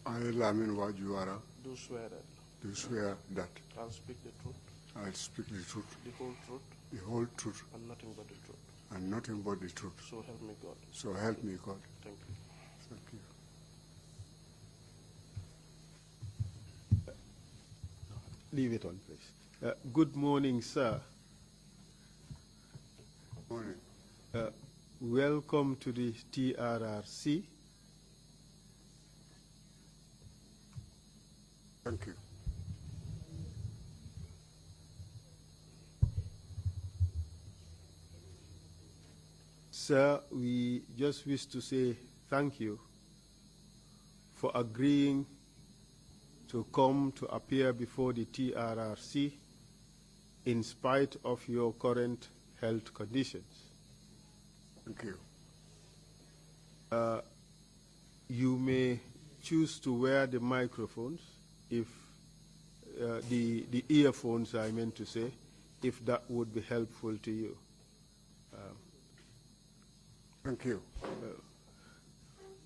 I, Lamin Juwara, do swear that do swear that I'll speak the truth, I'll speak the truth, the whole truth, the whole truth, and nothing but the truth. and nothing but the truth. So help me God. So help me God. Thank you. Thank you. Leave it on, please. Good morning, sir. Morning. Welcome to the TRRC. Thank you. Sir, we just wish to say thank you for agreeing to come to appear before the TRRC in spite of your current health conditions. Thank you. You may choose to wear the microphones, if the earphones, I meant to say, if that would be helpful to you. Thank you.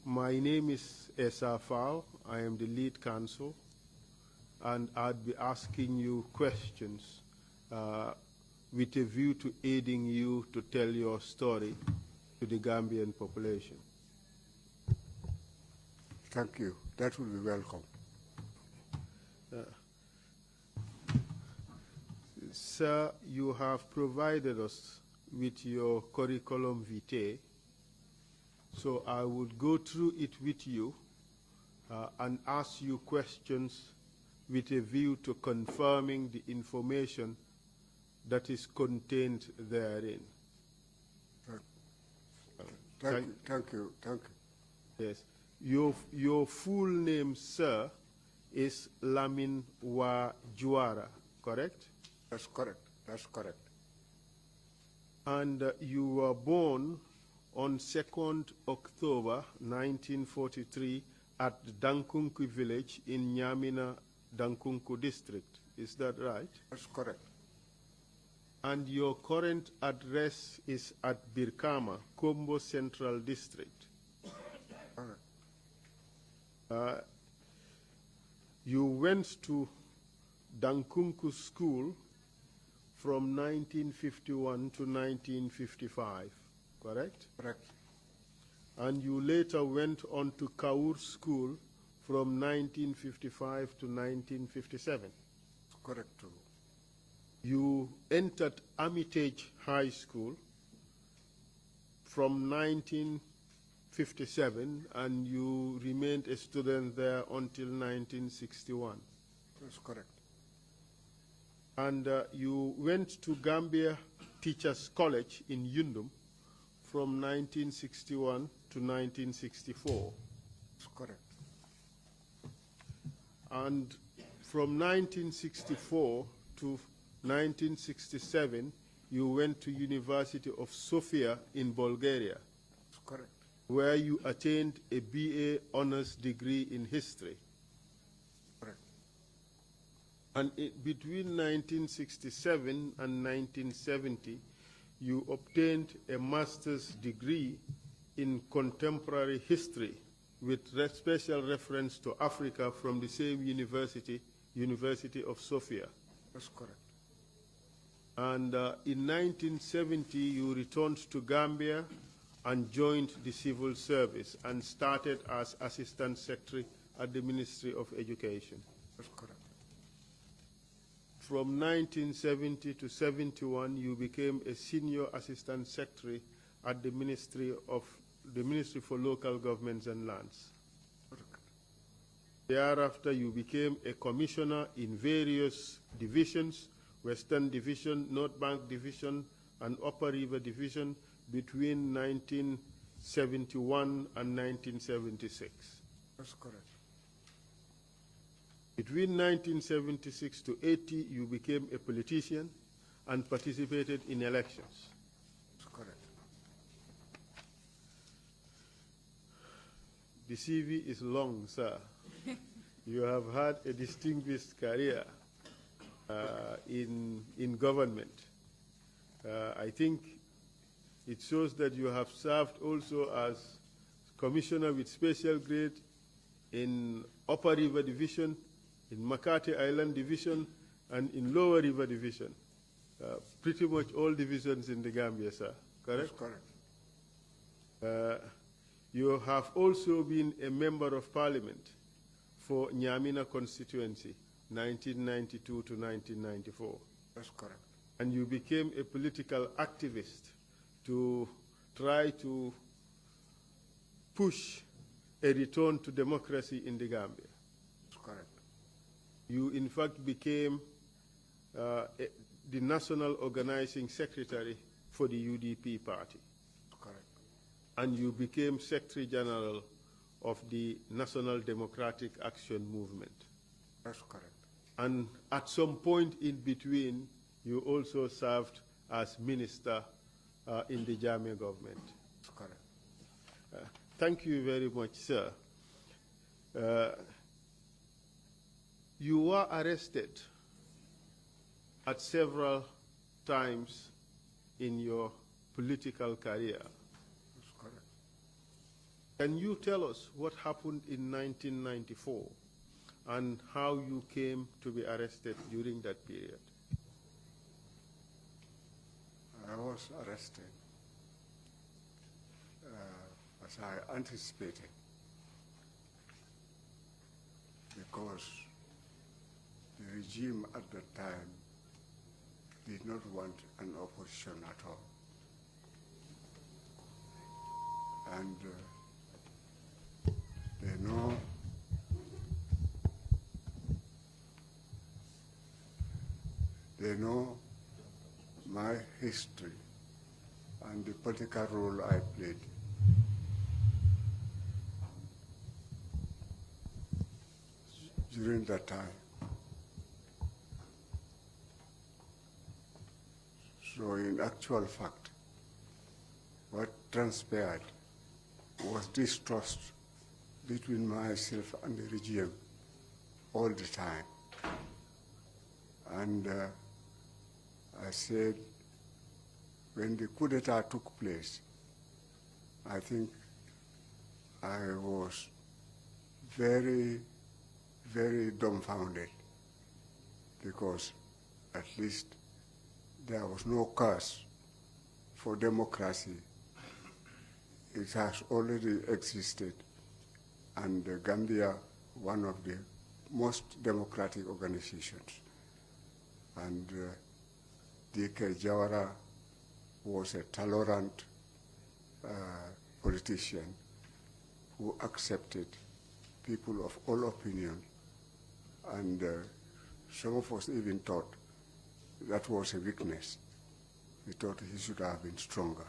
My name is Esa Fao. I am the lead counsel, and I'd be asking you questions with a view to aiding you to tell your story to the Gambian population. Thank you. That will be welcome. Sir, you have provided us with your curriculum vitae, so I would go through it with you and ask you questions with a view to confirming the information that is contained therein. Thank you. Thank you. Thank you. Yes. Your full name, sir, is Lamin Wa Juwara, correct? That's correct. That's correct. And you were born on 2nd October 1943 at Dankunku village in Nyamina, Dankunku district. Is that right? That's correct. And your current address is at Birkama, Kombo Central District. Correct. You went to Dankunku School from 1951 to 1955, correct? Correct. And you later went on to Kaur School from 1955 to 1957. Correct too. You entered Armitage High School from 1957, and you remained a student there until 1961. That's correct. And you went to Gambia Teachers College in Yundum from 1961 to 1964. That's correct. And from 1964 to 1967, you went to University of Sofia in Bulgaria. That's correct. Where you attained a BA honors degree in history. Correct. And between 1967 and 1970, you obtained a master's degree in contemporary history with special reference to Africa from the same university, University of Sofia. That's correct. And in 1970, you returned to Gambia and joined the civil service and started as Assistant Secretary at the Ministry of Education. That's correct. From 1970 to 71, you became a Senior Assistant Secretary at the Ministry for Local Governments and Lands. Correct. Thereafter, you became a commissioner in various divisions, Western Division, North Bank Division, and Upper River Division between 1971 and 1976. That's correct. Between 1976 to 80, you became a politician and participated in elections. That's correct. The CV is long, sir. You have had a distinguished career in government. I think it shows that you have served also as Commissioner with Special Grade in Upper River Division, in McCarthy Island Division, and in Lower River Division. Pretty much all divisions in the Gambia, sir, correct? That's correct. You have also been a member of parliament for Nyamina constituency, 1992 to 1994. That's correct. And you became a political activist to try to push a return to democracy in the Gambia. That's correct. You, in fact, became the national organizing secretary for the UDP party. That's correct. And you became Secretary General of the National Democratic Action Movement. That's correct. And at some point in between, you also served as minister in the Jammeh government. That's correct. Thank you very much, sir. You were arrested at several times in your political career. That's correct. Can you tell us what happened in 1994 and how you came to be arrested during that period? I was arrested as I anticipated, because the regime at that time did not want an opposition at all. And they know my history and the political role I played. During that time. So in actual fact, what transpired was distrust between myself and the regime all the time. And I said, when the coup d'etat took place, I think I was very, very dumbfounded, because at least there was no cause for democracy. It has already existed, and Gambia, one of the most democratic organizations. And D.K. Juwara was a tolerant politician who accepted people of all opinion, and some of us even thought that was a weakness. We thought he should have been stronger.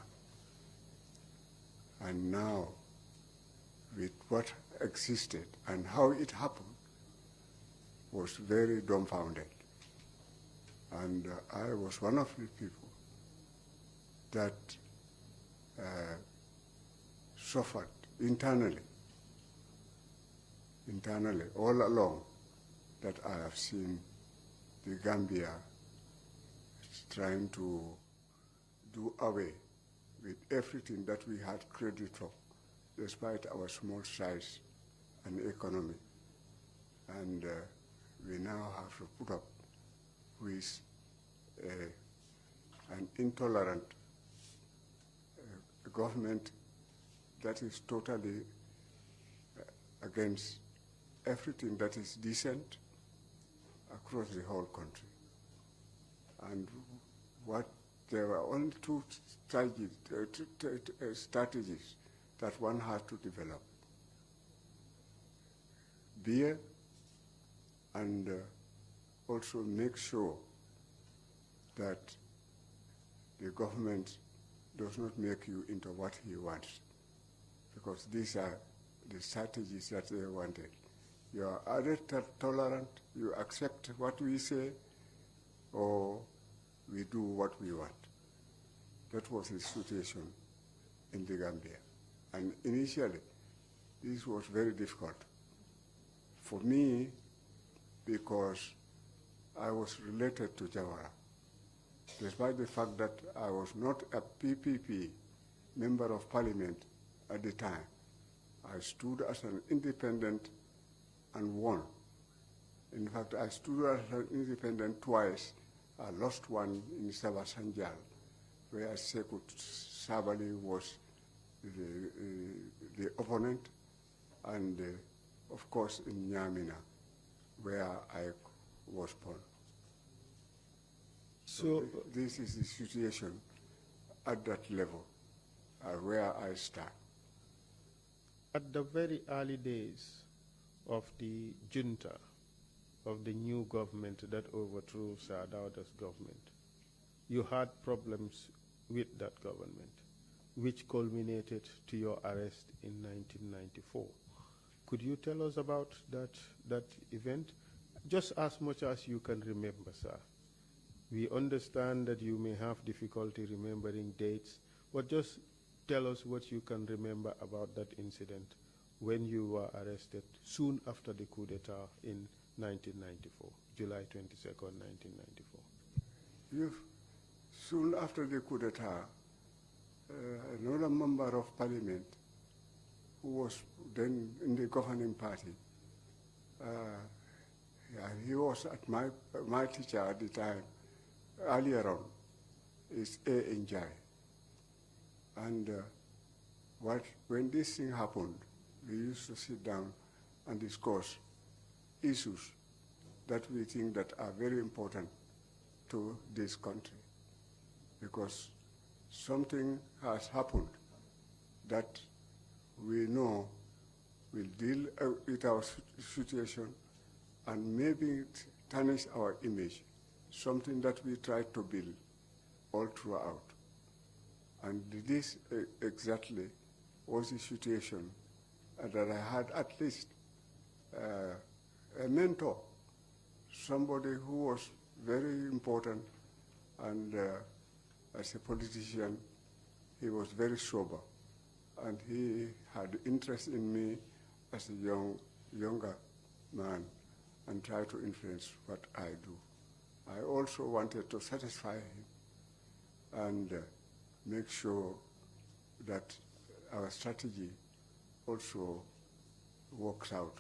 And now, with what existed and how it happened, was very dumbfounded. And I was one of the people that suffered internally, all along, that I have seen the Gambia trying to do away with everything that we had credit for, despite our small size and economy. And we now have to put up with an intolerant government that is totally against everything that is decent across the whole country. And there were only two strategies that one has to develop: beer, and also make sure that the government does not make you into what he wants, because these are the strategies that they wanted. You are either tolerant, you accept what we say, or we do what we want. That was the situation in the Gambia. And initially, this was very difficult for me, because I was related to Juwara, despite the fact that I was not a PPP member of parliament at the time. I stood as an independent and won. In fact, I stood as an independent twice. I lost one in Sabasanjal, where Sekou Sabali was the opponent, and of course in Nyamina, where I was born. So this is the situation at that level, where I start. At the very early days of the junta, of the new government that overthrew Saadawda's government, you had problems with that government, which culminated to your arrest in 1994. Could you tell us about that event? Just as much as you can remember, sir. We understand that you may have difficulty remembering dates, but just tell us what you can remember about that incident when you were arrested soon after the coup d'etat in 1994, July 22nd, 1994. Soon after the coup d'etat, another member of parliament who was then in the governing party, he was at my teacher at the time, earlier on, is A. Njai. And when this thing happened, we used to sit down and discuss issues that we think that are very important to this country, because something has happened that we know will deal with our situation and maybe tarnish our image, something that we try to build all throughout. And this exactly was the situation that I had at least a mentor, somebody who was very important, and as a politician, he was very sober, and he had interest in me as a younger man and tried to influence what I do. I also wanted to satisfy him and make sure that our strategy also works out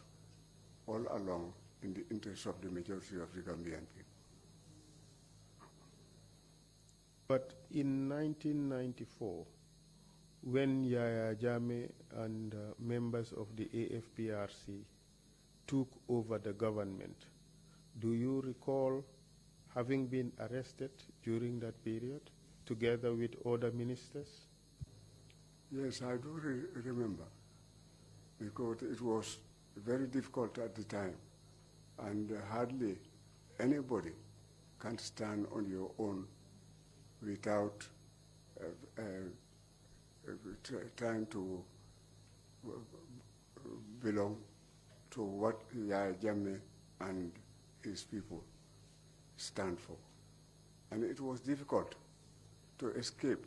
all along in the interest of the majority of the Gambian people. But in 1994, when Yaya Jammeh and members of the AFPRC took over the government, do you recall having been arrested during that period, together with other ministers? Yes, I do remember, because it was very difficult at the time, and hardly anybody can stand on your own without trying to belong to what Yaya Jammeh and his people stand for. And it was difficult to escape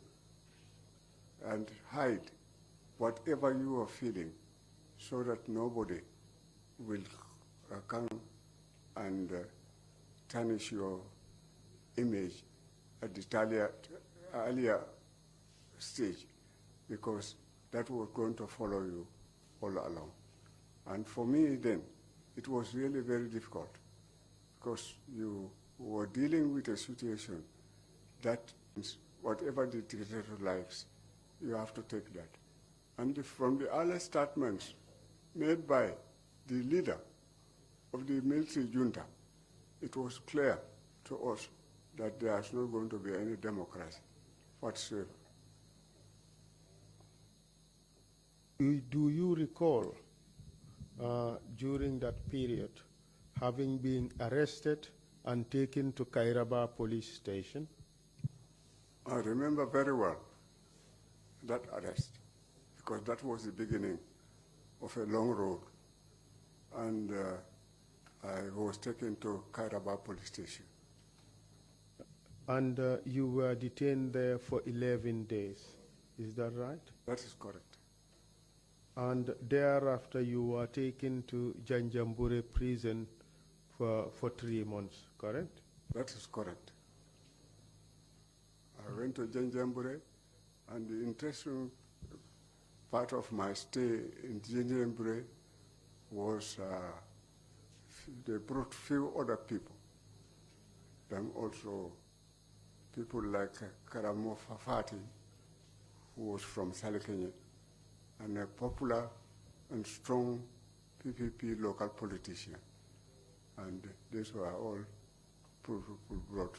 and hide whatever you are feeling so that nobody will come and tarnish your image at the earlier stage, because that was going to follow you all along. And for me then, it was really very difficult, because you were dealing with a situation that whatever the dictator likes, you have to take that. And from the early statements made by the leader of the military junta, it was clear to us that there is not going to be any democracy whatsoever. Do you recall during that period having been arrested and taken to Kairaba police station? I remember very well that arrest, because that was the beginning of a long road. And I was taken to Kairaba police station. And you were detained there for 11 days, is that right? That is correct. And thereafter you were taken to Janjambure prison for 3 months, correct? That is correct. I went to Janjambure, and the interesting part of my stay in Janjambure was they brought few other people. Then also people like Karamo Fafati, who was from Salekenya, and a popular and strong PPP local politician. And these were all people brought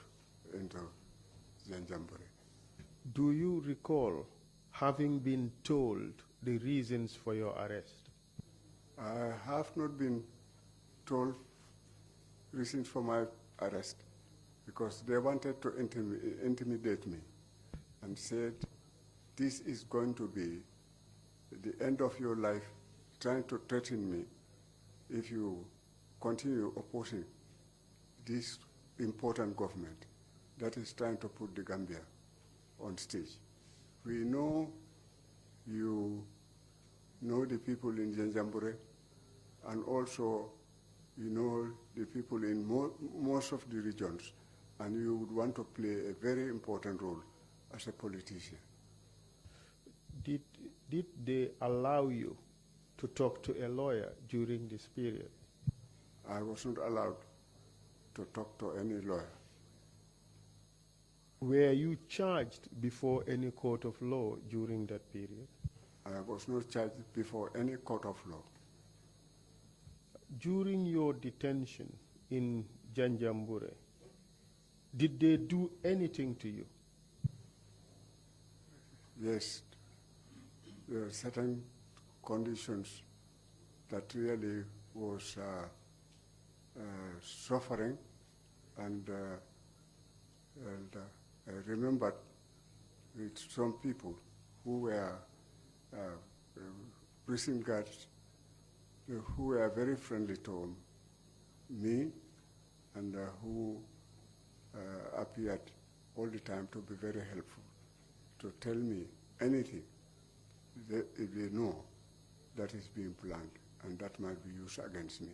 into Janjambure. Do you recall having been told the reasons for your arrest? I have not been told reasons for my arrest because they wanted to intimidate me and said, this is going to be the end of your life, trying to threaten me if you continue opposing this important government that is trying to put the Gambia on stage. We know you know the people in Janjambure, and also you know the people in most of the regions, and you would want to play a very important role as a politician. Did they allow you to talk to a lawyer during this period? I was not allowed to talk to any lawyer. Were you charged before any court of law during that period? I was not charged before any court of law. During your detention in Janjambure, did they do anything to you? Yes, there are certain conditions that really was suffering, and I remembered with some people who were prison guards who were very friendly to me and who appeared all the time to be very helpful, to tell me anything if they know that is being planned and that might be used against me.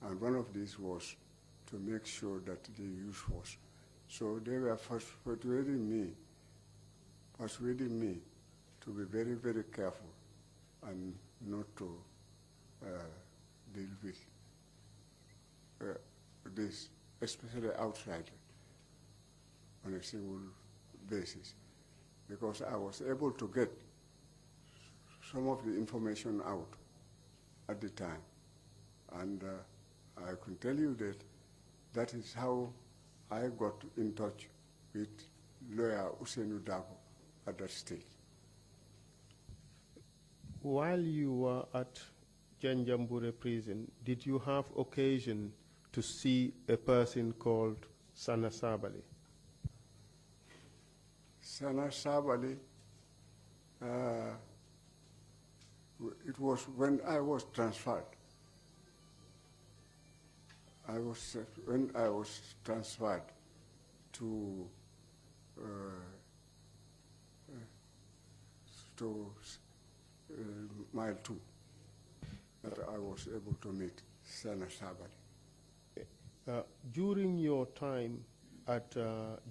And one of these was to make sure that they use force. So they were persuading me to be very, very careful and not to deal with this, especially outside, on a single basis. Because I was able to get some of the information out at the time. And I can tell you that that is how I got in touch with lawyer Usenu Dabo at that stage. While you were at Janjambure prison, did you have occasion to see a person called Sana Sabali? Sana Sabali, it was when I was transferred. When I was transferred to Mile 2, that I was able to meet Sana Sabali. During your time at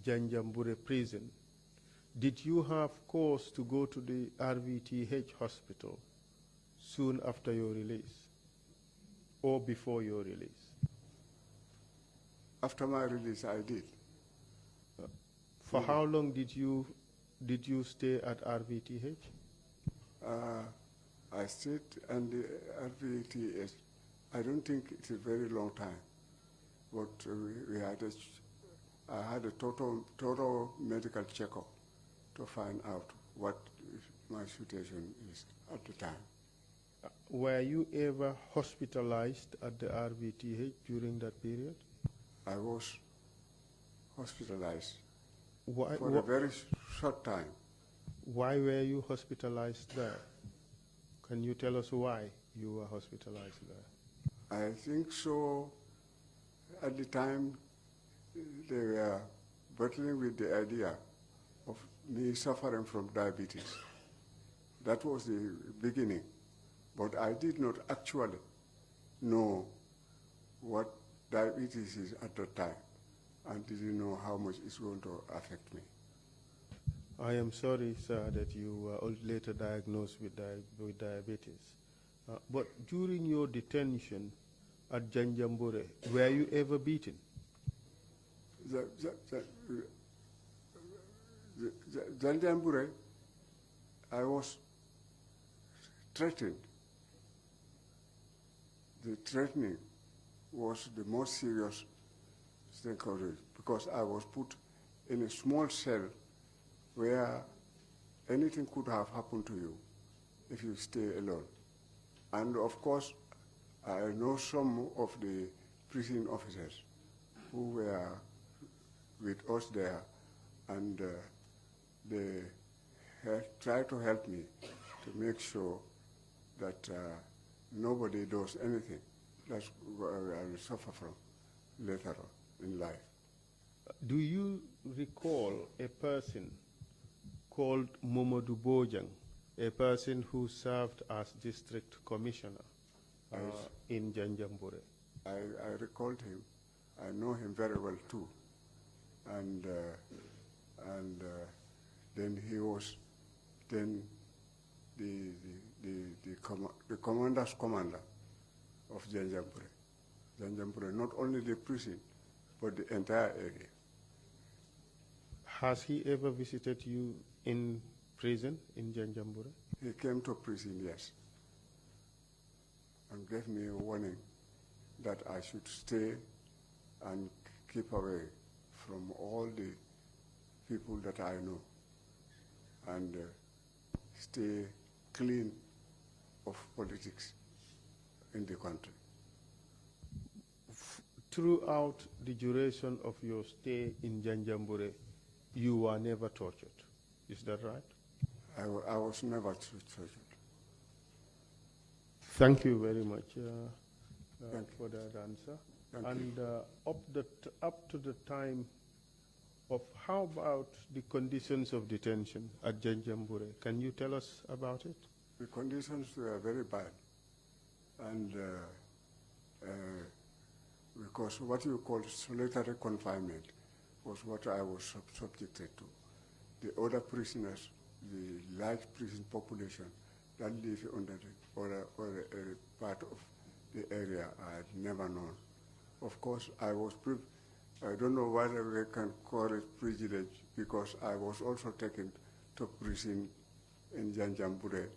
Janjambure prison, did you have cause to go to the RVTH hospital soon after your release or before your release? After my release, I did. For how long did you stay at RVTH? I stayed at the RVTH. I don't think it's a very long time, but I had a total medical checkup to find out what my situation is at the time. Were you ever hospitalized at the RVTH during that period? I was hospitalized for a very short time. Why were you hospitalized there? Can you tell us why you were hospitalized there? I think so. At the time, they were battling with the idea of me suffering from diabetes. That was the beginning. But I did not actually know what diabetes is at the time, and didn't know how much it's going to affect me. I am sorry, sir, that you were later diagnosed with diabetes. But during your detention, at Janjambure, were you ever beaten? Janjambure, I was threatened. The threatening was the most serious thing because I was put in a small cell where anything could have happened to you if you stay alone. And of course, I know some of the prison officers who were with us there, and they tried to help me to make sure that nobody does anything that I will suffer from later on in life. Do you recall a person called Momodou Bojang, a person who served as district commissioner in Janjambure? I recalled him. I know him very well too. And then he was then the commander's commander of Janjambure. Janjambure, not only the prison, but the entire area. Has he ever visited you in prison in Janjambure? He came to prison, yes, and gave me a warning that I should stay and keep away from all the people that I know and stay clean of politics in the country. Throughout the duration of your stay in Janjambure, you were never tortured. Is that right? I was never tortured. Thank you very much for that answer. Thank you. Up to the time of, how about the conditions of detention at Janjambure? Can you tell us about it? The conditions were very bad, and because what you call solitary confinement was what I was subjected to. The other prisoners, the large prison population that live under the other part of the area, I had never known. Of course, I was I don't know whether we can call it privilege, because I was also taken to prison in Janjambure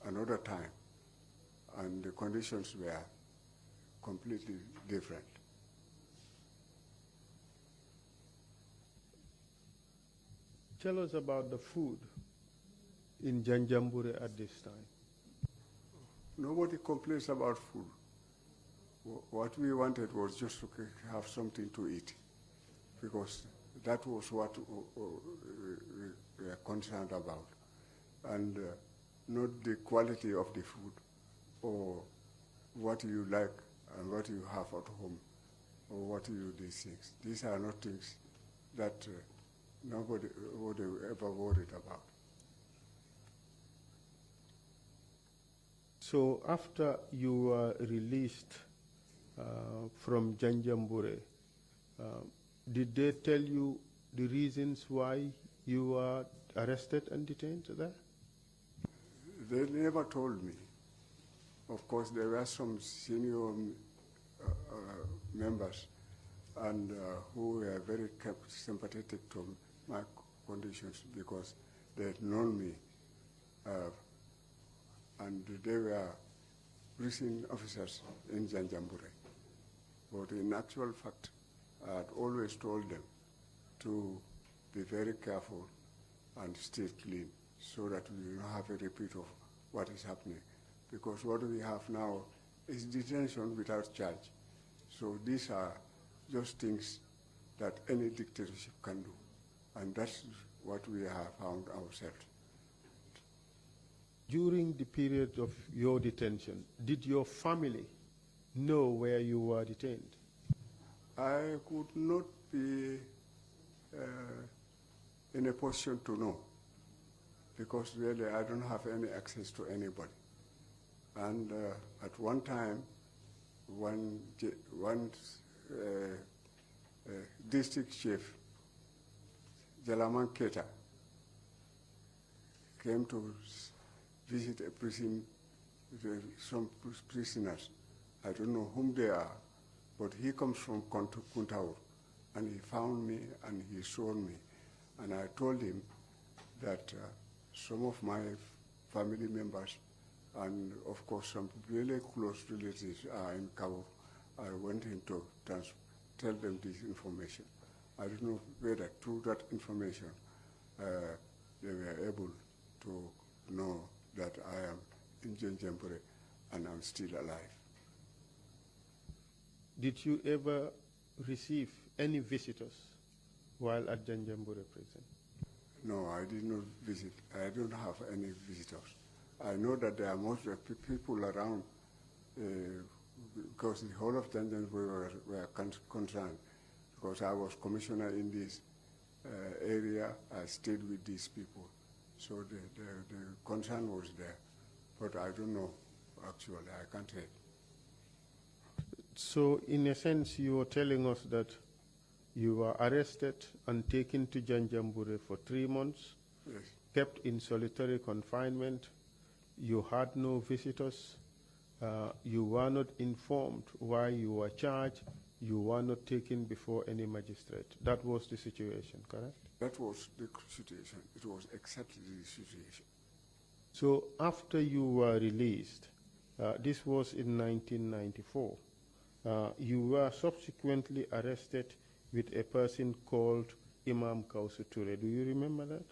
another time, and the conditions were completely different. Tell us about the food in Janjambure at this time. Nobody complains about food. What we wanted was just to have something to eat, because that was what we were concerned about, and not the quality of the food or what you like and what you have at home or what you do these things. These are not things that nobody would ever worried about. So after you were released from Janjambure, did they tell you the reasons why you were arrested and detained there? They never told me. Of course, there were some senior members and who were very sympathetic to my conditions because they had known me, and they were prison officers in Janjambure. But in actual fact, I had always told them to be very careful and stay clean so that we don't have a repeat of what is happening. Because what we have now is detention without charge. So these are just things that any dictatorship can do. And that's what we have found ourselves. During the period of your detention, did your family know where you were detained? I could not be in a position to know, because really I don't have any access to anybody. And at one time, one district chief, Jalaman Keta, came to visit a prison some prisoners. I don't know whom they are, but he comes from Kuntaur, and he found me and he showed me. And I told him that some of my family members and, of course, some really close relatives are in Kaur. I want him to tell them this information. I don't know whether through that information they were able to know that I am in Janjambure and I'm still alive. Did you ever receive any visitors while at Janjambure prison? No, I did not visit. I don't have any visitors. I know that there are most people around because the whole of Janjambure were concerned because I was commissioner in this area. I stayed with these people. So the concern was there. But I don't know, actually. I can't tell. So, in a sense, you were telling us that you were arrested and taken to Janjambure for 3 months, Yes. kept in solitary confinement. You had no visitors. You were not informed why you were charged. You were not taken before any magistrate. That was the situation, correct? That was the situation. It was exactly the situation. So after you were released, this was in 1994, you were subsequently arrested with a person called Imam Kausu Ture. Do you remember that?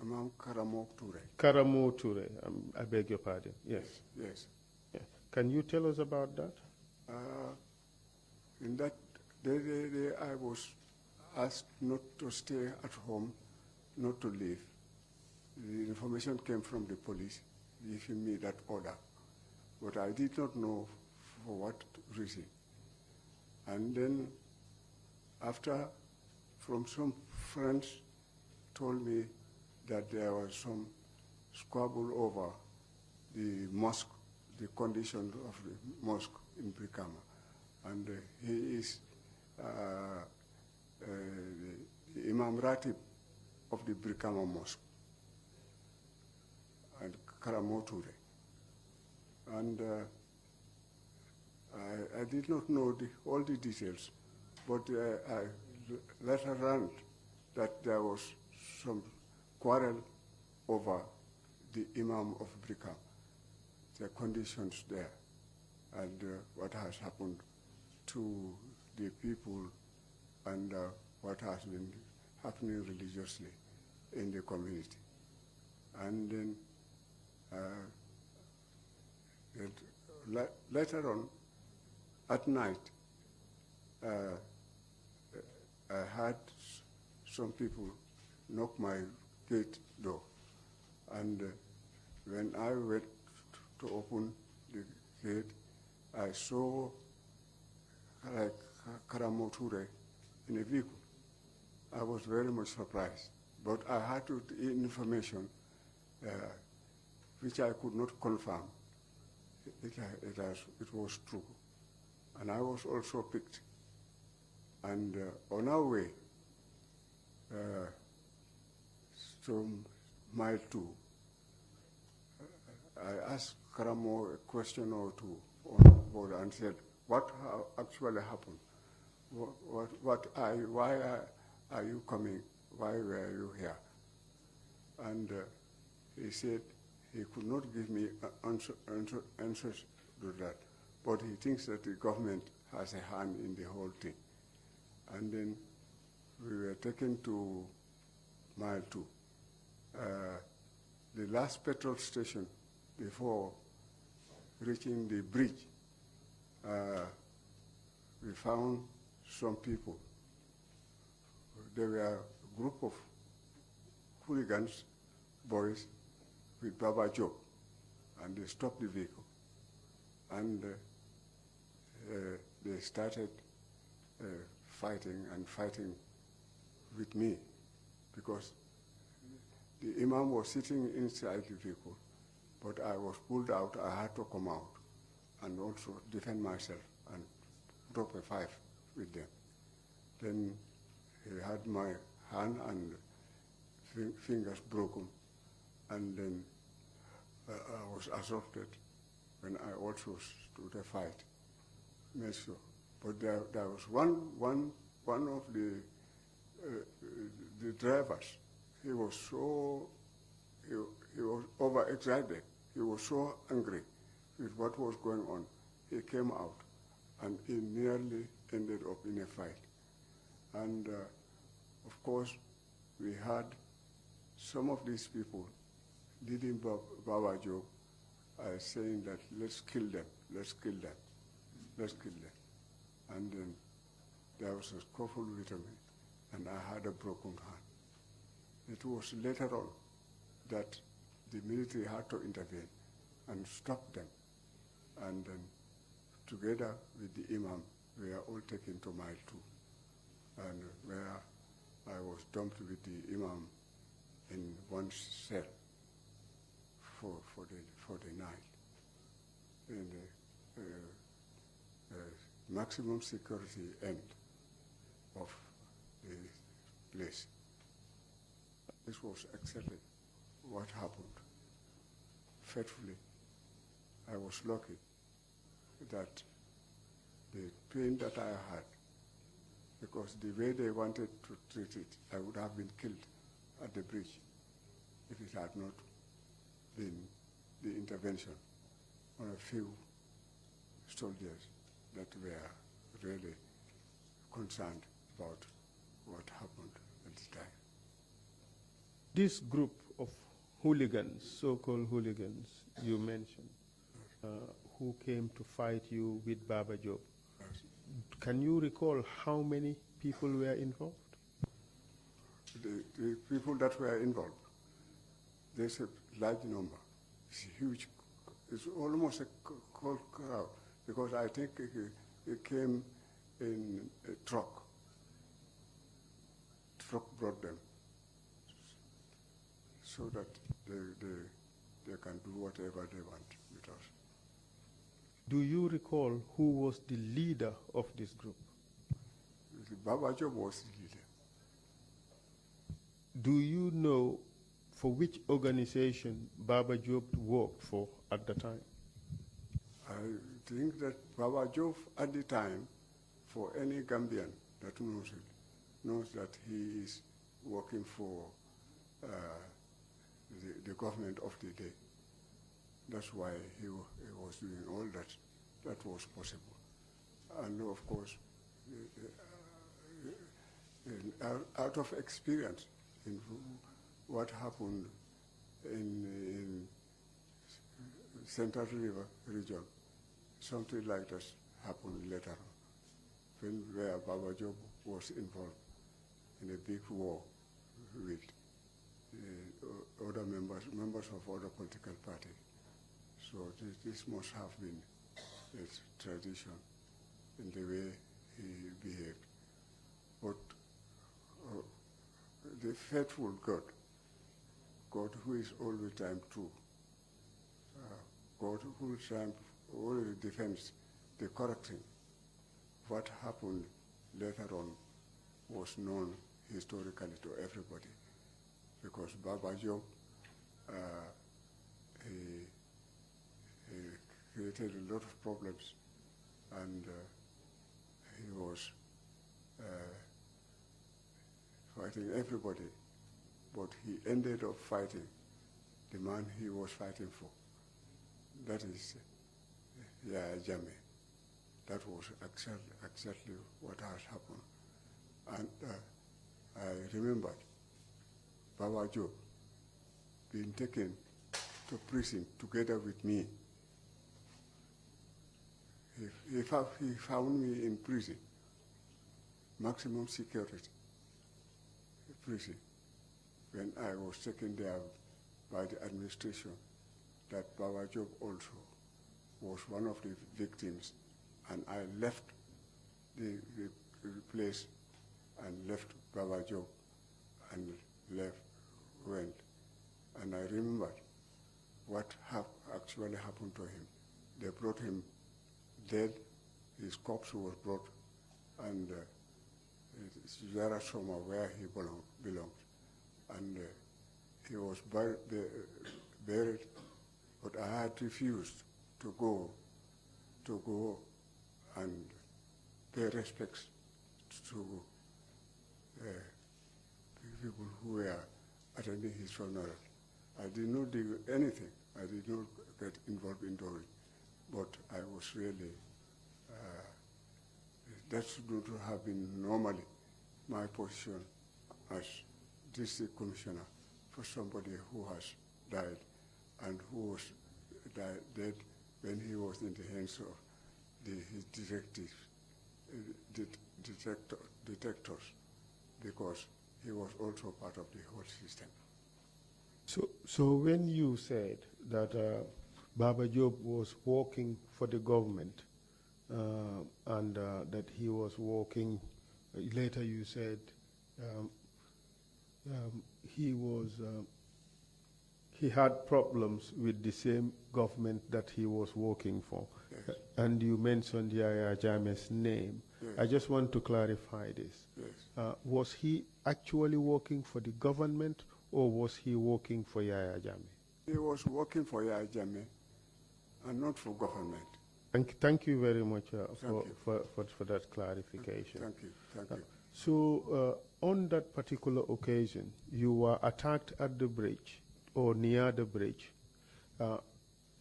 Imam Karamo Ture. Karamo Ture, I beg your pardon. Yes. Yes. Yeah. Can you tell us about that? In that day, I was asked not to stay at home, not to leave. The information came from the police giving me that order, but I did not know for what reason. And then after, from some friends told me that there was some squabble over the mosque, the condition of the mosque in Brikama. And he is the Imam Ratib of the Brikama Mosque and Karamoture. And I did not know all the details, but I later learned that there was some quarrel over the Imam of Brikama, the conditions there, and what has happened to the people and what has been happening religiously in the community. And then later on, at night, I had some people knock my gate door. And when I went to open the gate, I saw like Karamoture in a vehicle. I was very much surprised, but I had information which I could not confirm. It was true. And I was also picked. And on our way to mile 2, I asked Karamo a question or two on board and said, what actually happened? Why are you coming? Why were you here? And he said he could not give me answers to that, but he thinks that the government has a hand in the whole thing. And then we were taken to mile 2. The last petrol station before reaching the bridge, we found some people. There were a group of hooligans, boys, with Baba Jobe, and they stopped the vehicle. And they started fighting with me, because the Imam was sitting inside the vehicle, but I was pulled out. I had to come out and also defend myself and drop a 5 with them. Then he had my hand and fingers broken, and then I was assaulted when I also stood a fight. Made sure. But there was one of the drivers. He was overexcited. He was so angry with what was going on. He came out, and he nearly ended up in a fight. And of course, we had some of these people leading Baba Jobe saying that let's kill them, let's kill them, let's kill them. And then there was a scuffle with me, and I had a broken hand. It was later on that the military had to intervene and stop them. And then together with the imam, we are all taken to Mile 2, and where I was dumped with the imam in one cell for the night, in the maximum security end of the place. This was exactly what happened. Faithfully, I was lucky that the pain that I had, because the way they wanted to treat it, I would have been killed at the bridge if it had not been the intervention on a few soldiers that were really concerned about what happened at the time. This group of hooligans, so-called hooligans, you mentioned, who came to fight you with Baba Jobe, Yes. can you recall how many people were involved? The people that were involved, there's a large number. It's huge. It's almost a cold crowd, because I think it came in a truck. Truck brought them so that they can do whatever they want with us. Do you recall who was the leader of this group? Baba Jobe was the leader. Do you know for which organization Baba Jobe worked for at the time? I think that Baba Jobe at the time, for any Gambian that knows it, knows that he is working for the government of the day. That's why he was doing all that was possible. And of course, out of experience in what happened in Central River region, something like that happened later on, where Baba Jobe was involved in a big war with other members of other political parties. So this must have been a tradition in the way he behaved. But the faithful God who is all the time true, God who always defends the correct thing, what happened later on was known historically to everybody, because Baba Jobe, he created a lot of problems, and he was fighting everybody, but he ended up fighting the man he was fighting for. That is Jammeh. That was exactly what has happened. And I remembered Baba Jobe being taken to prison together with me. He found me in prison, maximum security prison, when I was taken there by the administration, that Baba Jobe also was one of the victims, and I left the place and left Baba Jobe and went. And I remembered what actually happened to him. They brought him dead, his corpse was brought, and Juwara Testifies where he belonged. And he was buried but I had refused to go and pay respects to people who were attending his funeral. I did not do anything. I did not get involved in doing, but I was really, that should not have been normally my position as district commissioner for somebody who has died and who was dead when he was in the hands of his detectives, detectors, because he was also part of the whole system. So when you said that Baba Jobe was working for the government and that he was working, later you said he had problems with the same government that he was working for. Yes. And you mentioned Yahya Jammeh's name. Yes. I just want to clarify this. Yes. Was he actually working for the government or was he working for Yahya Jammeh? He was working for Yahya Jammeh and not for government. Thank you very much for that clarification. Thank you. Thank you. So on that particular occasion, you were attacked at the bridge or near the bridge.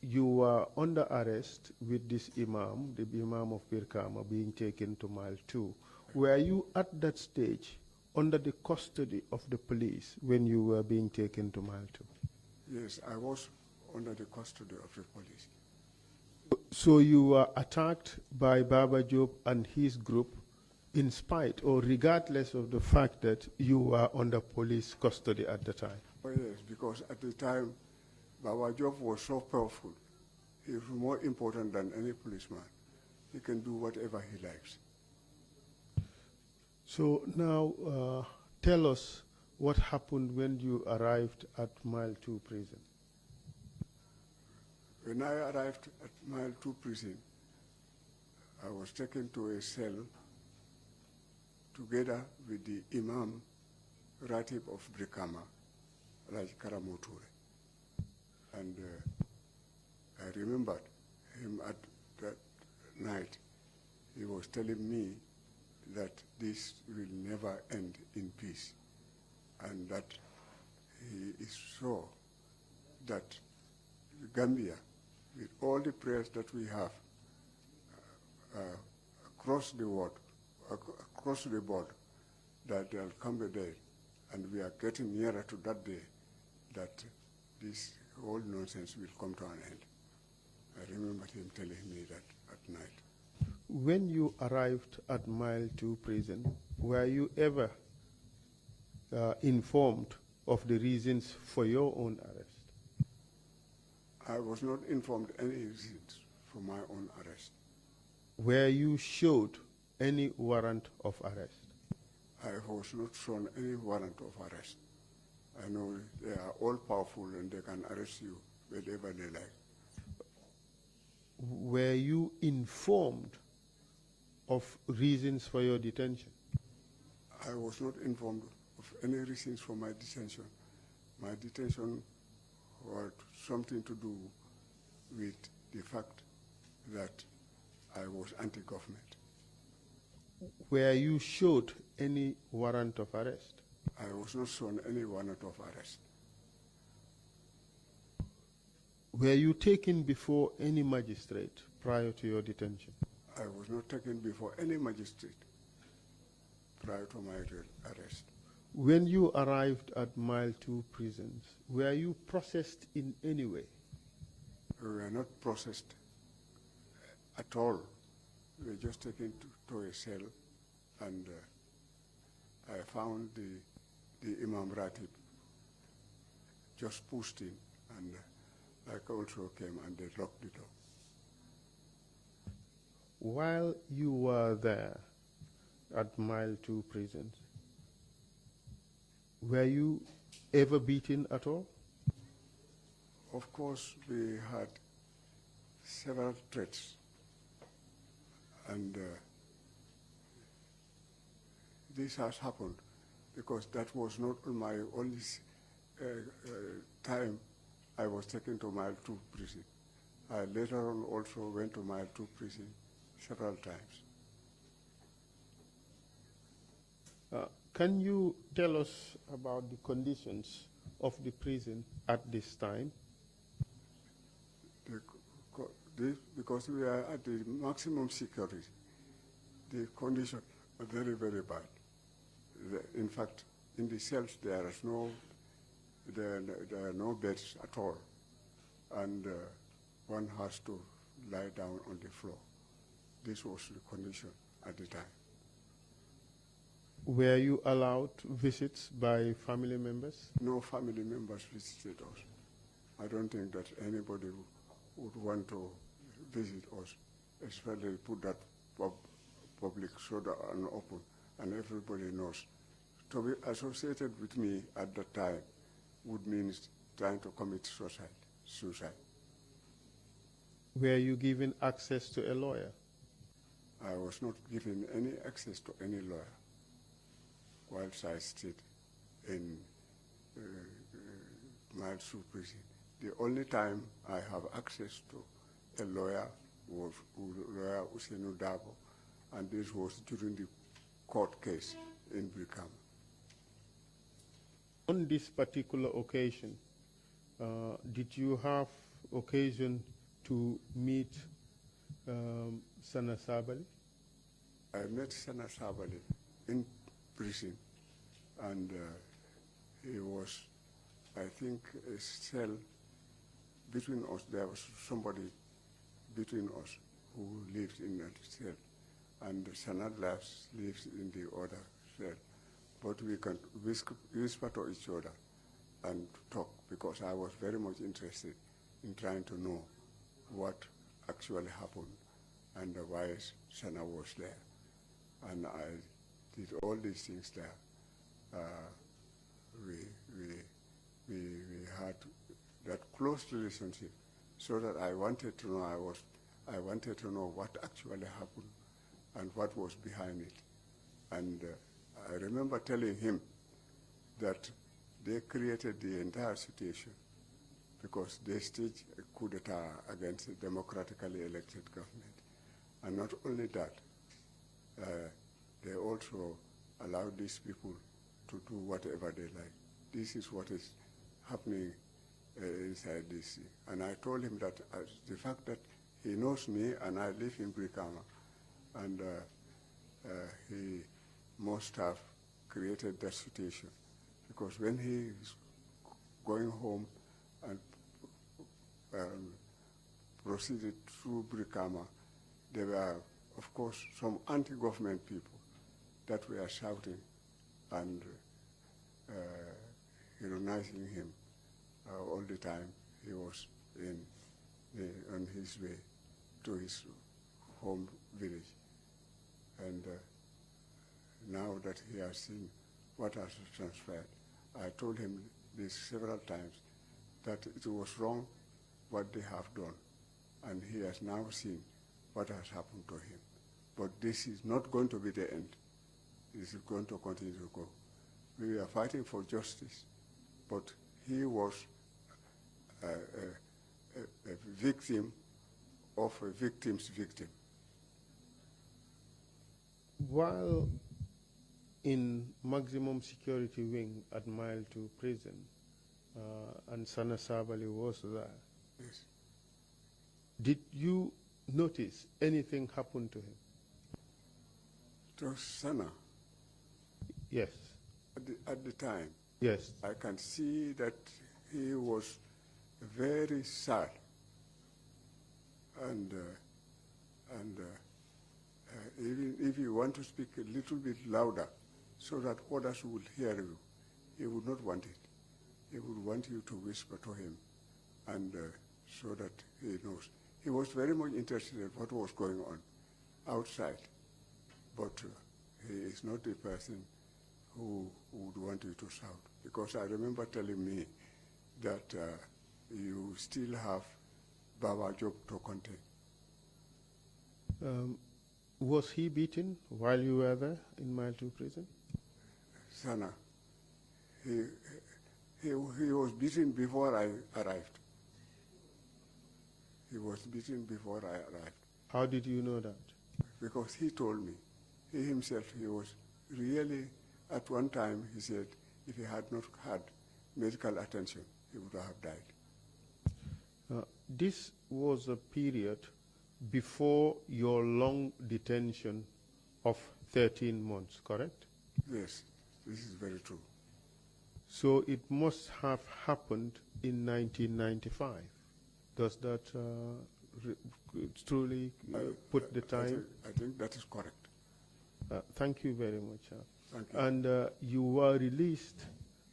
You were under arrest with this imam, the imam of Birkama, being taken to Mile 2. Were you at that stage under the custody of the police when you were being taken to Mile 2? Yes, I was under the custody of the police. So you were attacked by Baba Jobe and his group in spite or regardless of the fact that you were under police custody at the time? Oh yes, because at the time, Baba Jobe was so powerful. He was more important than any policeman. He can do whatever he likes. So now tell us what happened when you arrived at Mile 2 prison. When I arrived at Mile 2 prison, I was taken to a cell together with the Imam Ratib of Brikama, Raj Karamoture. And I remembered him at that night. He was telling me that this will never end in peace, and that he is sure that Gambia, with all the prayers that we have across the world, across the board, that there will come a day, and we are getting nearer to that day, that this whole nonsense will come to an end. I remember him telling me that at night. When you arrived at Mile 2 prison, were you ever informed of the reasons for your own arrest? I was not informed any reasons for my own arrest. Were you showed any warrant of arrest? I was not shown any warrant of arrest. I know they are all powerful and they can arrest you whenever they like. Were you informed of reasons for your detention? I was not informed of any reasons for my detention. My detention had something to do with the fact that I was anti-government. Were you showed any warrant of arrest? I was not shown any warrant of arrest. Were you taken before any magistrate prior to your detention? I was not taken before any magistrate prior to my arrest. When you arrived at Mile 2 prisons, were you processed in any way? We were not processed at all. We were just taken to a cell, and I found the Imam Ratib just pushed in, and I also came and they locked the door. While you were there at Mile 2 prisons, were you ever beaten at all? Of course, we had several threats, and this has happened because that was not my only time I was taken to Mile 2 prison. I later on also went to Mile 2 prison several times. Can you tell us about the conditions of the prison at this time? Because we are at the maximum security, the conditions are very, very bad. In fact, in the cells there are no beds at all, and one has to lie down on the floor. This was the condition at the time. Were you allowed visits by family members? No family members visited us. I don't think that anybody would want to visit us, especially put that public so that and open, and everybody knows. To be associated with me at that time would mean trying to commit suicide. Were you given access to a lawyer? I was not given any access to any lawyer whilst I stayed in Mile 2 prison. The only time I have access to a lawyer was lawyer Usenu Dabo, and this was during the court case in Brikama. On this particular occasion, did you have occasion to meet Sana Sabali? I met Sana Sabali in prison, and he was, I think, a cell between us. There was somebody between us who lived in that cell, and Sana lives in the other cell. But we can whisper to each other and talk, because I was very much interested in trying to know what actually happened and why Sana was there. And I did all these things there. We had that close relationship, so that I wanted to know. I wanted to know what actually happened and what was behind it. And I remember telling him that they created the entire situation because they staged a coup d'etat against a democratically elected government. And not only that, they also allowed these people to do whatever they like. This is what is happening inside this. And I told him that the fact that he knows me and I live in Brikama, and he must have created that situation, because when he is going home and proceeded through Brikama, there were, of course, some anti-government people that were shouting and ironizing him all the time. He was on his way to his home village. And now that he has seen what has transpired, I told him this several times, that it was wrong what they have done. And he has now seen what has happened to him. But this is not going to be the end. This is going to continue to go. We are fighting for justice, but he was a victim of a victim's victim. While in maximum security wing at Mile 2 prison, and Sana Sabali was there, Yes. did you notice anything happen to him? To Sana, Yes. at the time, Yes. I can see that he was very sad, and even if you want to speak a little bit louder so that others will hear you, he would not want it. He would want you to whisper to him, and so that he knows. He was very much interested in what was going on outside, but he is not the person who would want you to shout. Because I remember telling me that you still have Baba Jobe to contain. Was he beaten while you were there in Mile 2 prison? Sana, he was beaten before I arrived. He was beaten before I arrived. How did you know that? Because he told me. He himself, he was really, at one time, he said, if he had not had medical attention, he would have died. This was a period before your long detention of 13 months, correct? Yes, this is very true. So it must have happened in 1995. Does that truly put the time? I think that is correct. Thank you very much. Thank you. And you were released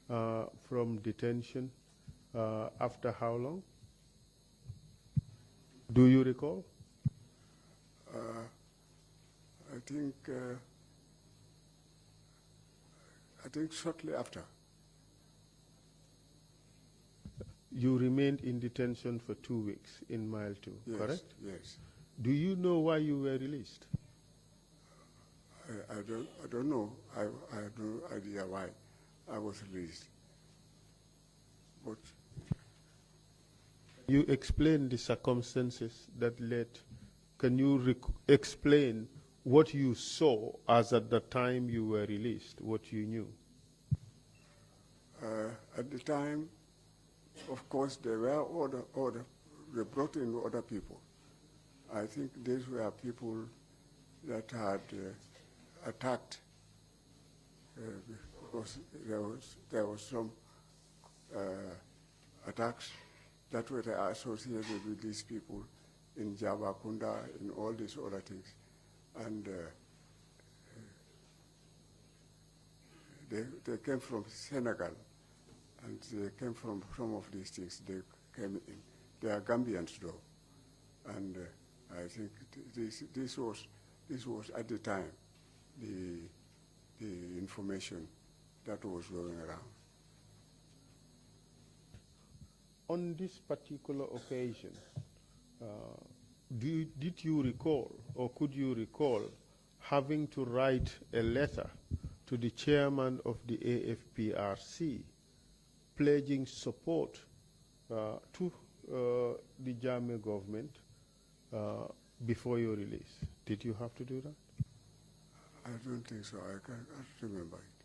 from detention after how long? Do you recall? I think shortly after. You remained in detention for 2 weeks in Mile 2, Yes, correct? yes. Do you know why you were released? I don't know. I have no idea why I was released. But You explain the circumstances that led. Can you explain what you saw as at the time you were released, what you knew? at the time, of course, there were they brought in other people. I think these were people that had attacked because there was some attacks that were associated with these people in Jabakunda, in all these other things. And they came from Senegal, and they came from some of these things. They came in. They are Gambians, though. And I think this was at the time the information that was going around. On this particular occasion, did you recall, or could you recall, having to write a letter to the chairman of the AFPRC pledging support to the Jammeh government before your release? Did you have to do that? I don't think so. I can't remember it.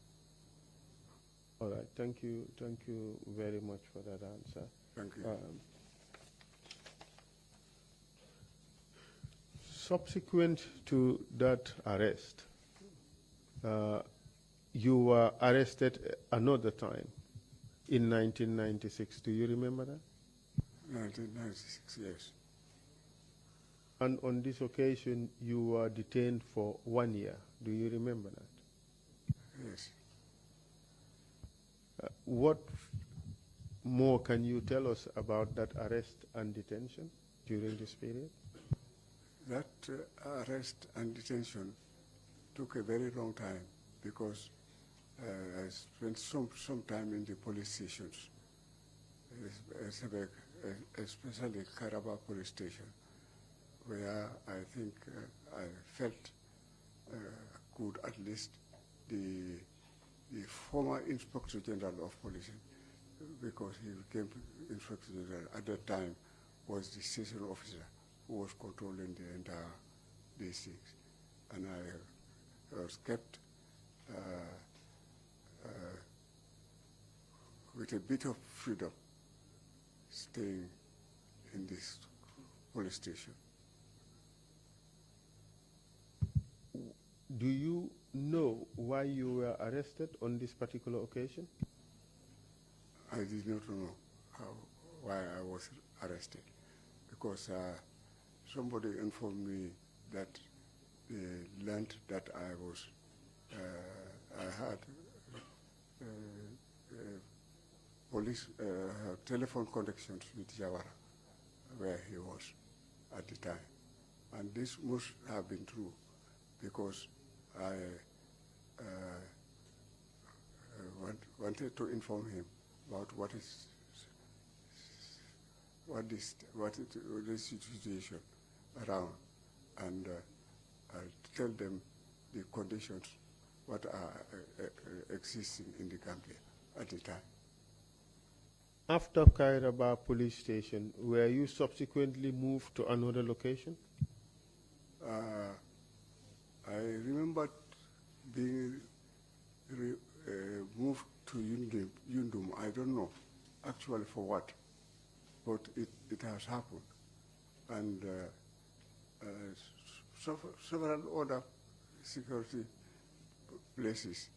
All right. Thank you very much for that answer. Thank you. Subsequent to that arrest, you were arrested another time in 1996. Do you remember that? 1996, yes. And on this occasion, you were detained for 1 year. Do you remember that? Yes. What more can you tell us about that arrest and detention during this period? That arrest and detention took a very long time because I spent some time in the police stations, especially Karaba police station, where I think I felt good, at least the former Inspector General of Police, because he became Inspector General at that time, was the station officer who was controlling the entire these things. And I was kept with a bit of freedom staying in this police station. Do you know why you were arrested on this particular occasion? I did not know why I was arrested, because somebody informed me that they learned that I had police telephone connections with Juwara, where he was at the time. And this must have been true, because I wanted to inform him about what is the situation around, and tell them the conditions what are existing in the Gambia at the time. After Kairaba police station, were you subsequently moved to another location? I remember being moved to Yundum. I don't know actually for what, but it has happened. And several other security places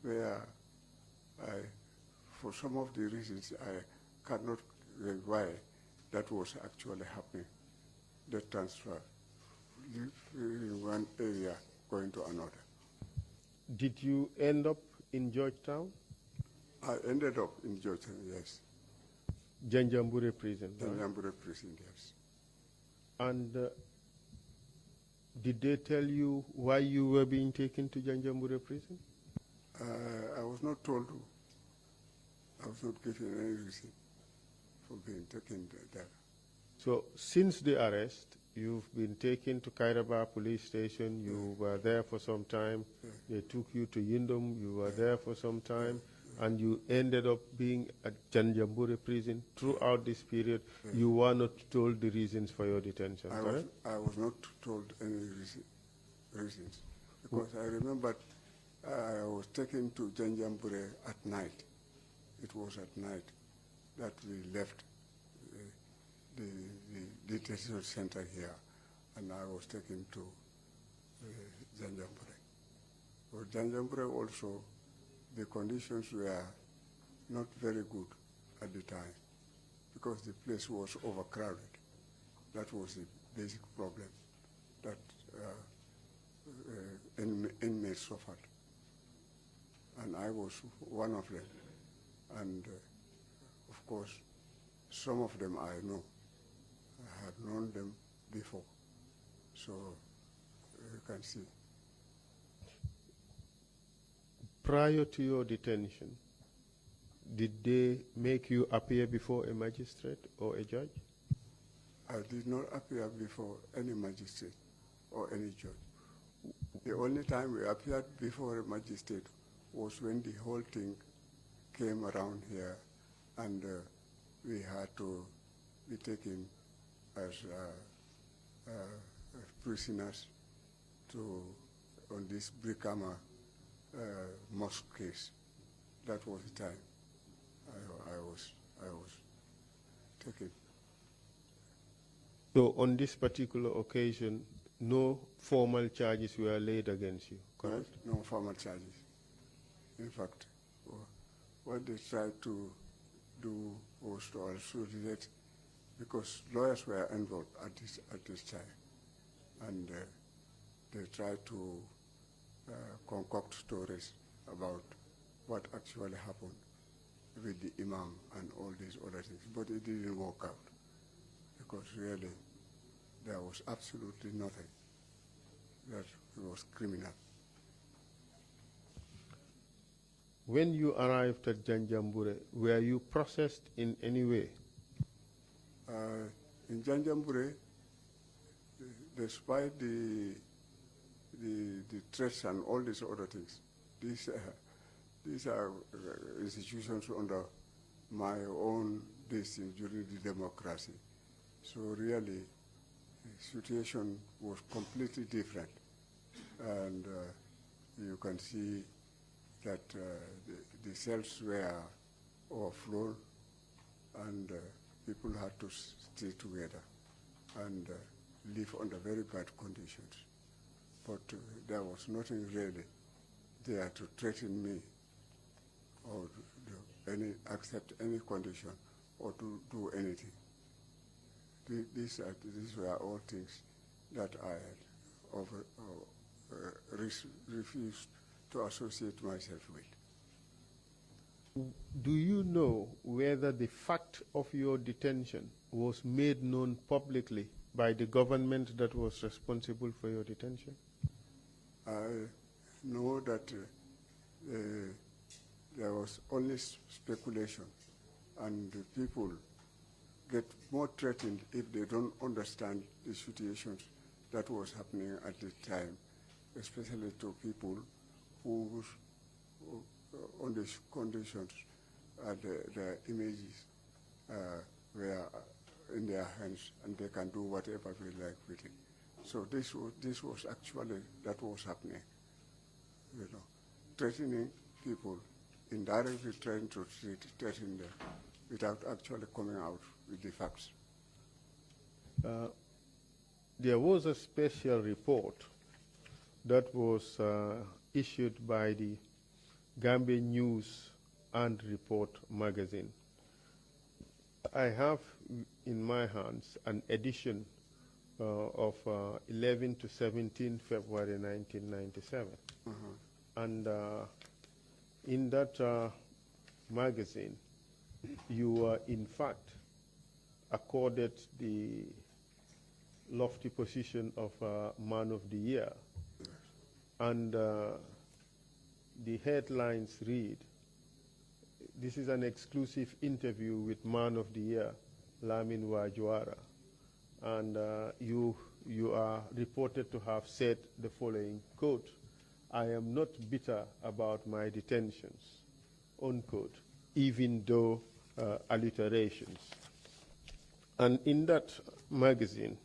where for some of the reasons I cannot why that was actually happening, the transfer in one area going to another. Did you end up in Georgetown? I ended up in Georgetown, yes. Janjambure prison. Janjambure prison, yes. And did they tell you why you were being taken to Janjambure prison? I was not told. I was not given any reason for being taken there. So since the arrest, you've been taken to Kairaba police station. You were there for some time. They took you to Yindum. You were there for some time. And you ended up being at Janjambure prison. Throughout this period, you were not told the reasons for your detention, correct? I was not told any reasons. Because I remember I was taken to Janjambure at night. It was at night that we left the detention center here, and I was taken to Janjambure. For Janjambure also, the conditions were not very good at the time because the place was overcrowded. That was the basic problem that inmates suffered. And I was one of them. And of course, some of them I know. I had known them before. So you can see. Prior to your detention, did they make you appear before a magistrate or a judge? I did not appear before any magistrate or any judge. The only time we appeared before a magistrate was when the whole thing came around here, and we had to be taken as prisoners on this Brikama mosque case. That was the time I was taken. So on this particular occasion, no formal charges were laid against you, correct? No formal charges. In fact, what they tried to do was to also relate, because lawyers were involved at this time, and they tried to concoct stories about what actually happened with the imam and all these other things, but it didn't work out, because really there was absolutely nothing that was criminal. When you arrived at Janjambure, were you processed in any way? In Janjambure, despite the threats and all these other things, these are institutions under my own destiny during the democracy. So really, the situation was completely different. And you can see that the cells were overflown, and people had to stay together and live under very bad conditions. But there was nothing really there to threaten me or accept any condition or to do anything. These were all things that I had refused to associate myself with. Do you know whether the fact of your detention was made known publicly by the government that was responsible for your detention? I know that there was only speculation, and people get more threatened if they don't understand the situations that was happening at the time, especially to people who on these conditions, the images were in their hands, and they can do whatever they like with it. So this was actually, that was happening, you know, threatening people, indirectly trying to threaten them without actually coming out with the facts. There was a special report that was issued by the Gambia News and Report magazine. I have in my hands an edition of 11 to 17 February 1997. And in that magazine, you were in fact accorded the lofty position of Man of the Year. And the headlines read, this is an exclusive interview with Man of the Year, Lamin Juwara. And you are reported to have said the following, quote, "I am not bitter about my detentions," unquote, even though alliterations. And in that magazine,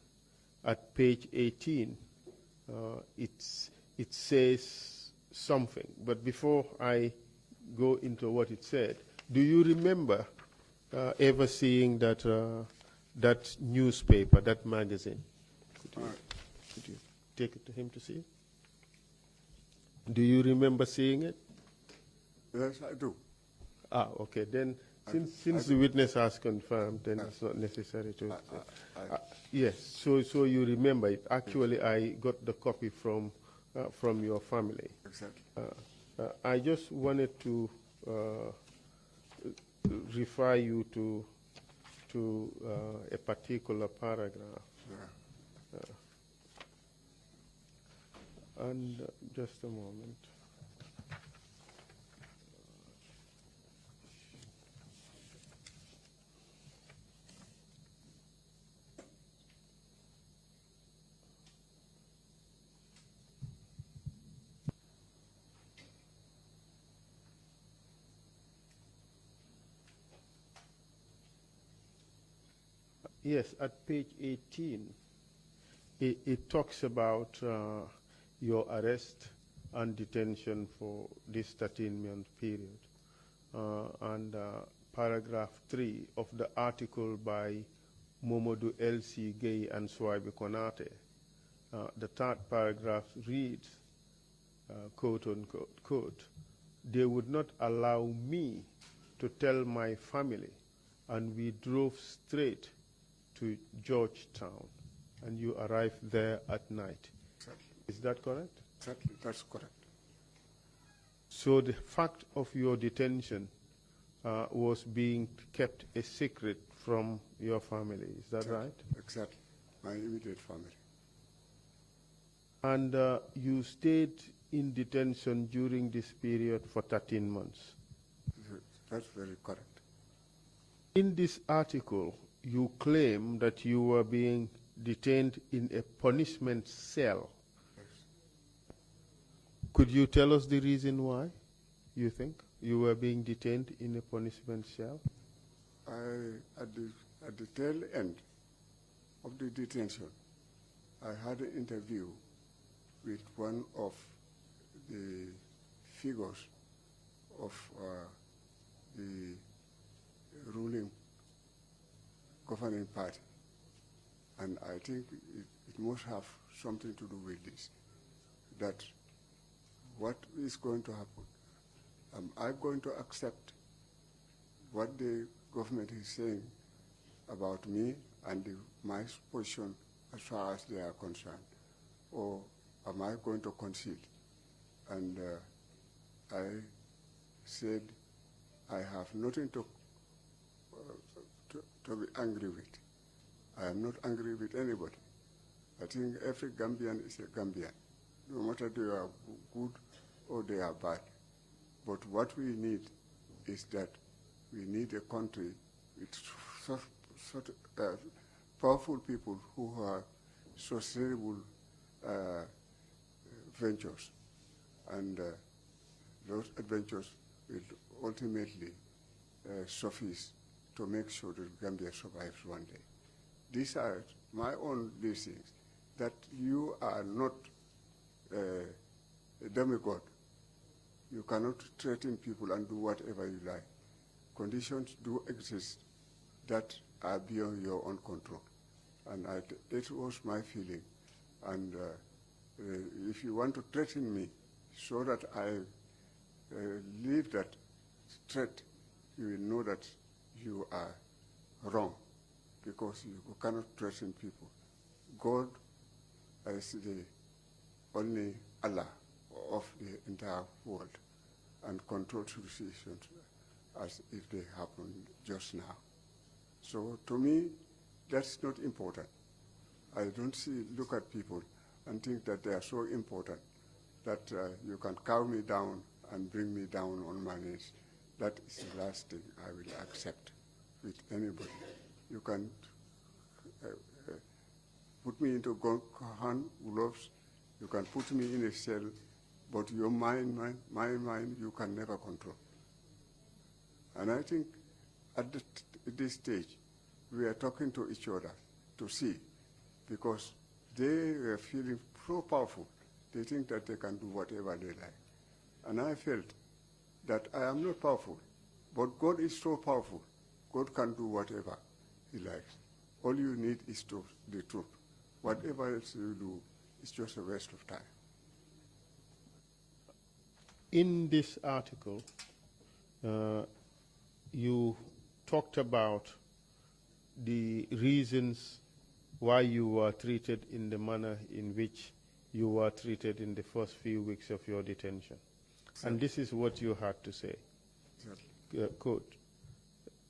at page 18, it says something. But before I go into what it said, do you remember ever seeing that that newspaper, that magazine? Could you take it to him to see it? Do you remember seeing it? Yes, I do. Ah, okay. Then, since the witness has confirmed, then it's not necessary to. Yes. So you remember it. Actually, I got the copy from your family. Exactly. I just wanted to refer you to a particular paragraph. Yeah. And just a moment. Yes, at page 18, it talks about your arrest and detention for this 13-month period. And paragraph 3 of the article by Momodou L.C. Gay and Swaibe Konate, the third paragraph reads, quote unquote, quote, "They would not allow me to tell my family, and we drove straight to Georgetown, and you arrived there at night." Exactly. Is that correct? Exactly, that's correct. So the fact of your detention was being kept a secret from your family, is that right? Exactly, my immediate family. And you stayed in detention during this period for 13 months. That's very correct. In this article, you claim that you were being detained in a punishment cell. Yes. Could you tell us the reason why you think you were being detained in a punishment cell? At the tail end of the detention, I had an interview with one of the figures of the ruling governing party. And I think it must have something to do with this, that what is going to happen? Am I going to accept what the government is saying about me and my position as far as they are concerned? Or am I going to concede? And I said I have nothing to be angry with. I am not angry with anybody. I think every Gambian is a Gambian, no matter they are good or they are bad. But what we need is that we need a country with such powerful people who are sustainable ventures. And those adventures will ultimately suffice to make sure that Gambia survives one day. These are my own blessings, that you are not a demigod. You cannot threaten people and do whatever you like. Conditions do exist that are beyond your own control. And it was my feeling. And if you want to threaten me so that I leave that threat, you will know that you are wrong, because you cannot threaten people. God is the only Allah of the entire world and controls situations as if they happen just now. So to me, that's not important. I don't look at people and think that they are so important that you can cow me down and bring me down on my knees. That is the last thing I will accept with anybody. You can put me into hand gloves, you can put me in a cell, but your mind, my mind, you can never control. And I think at this stage, we are talking to each other to see, because they are feeling so powerful, they think that they can do whatever they like. And I felt that I am not powerful, but God is so powerful. God can do whatever he likes. All you need is the truth. Whatever else you do is just a waste of time. In this article, you talked about the reasons why you were treated in the manner in which you were treated in the first few weeks of your detention. Exactly. And this is what you had to say. Exactly. Quote,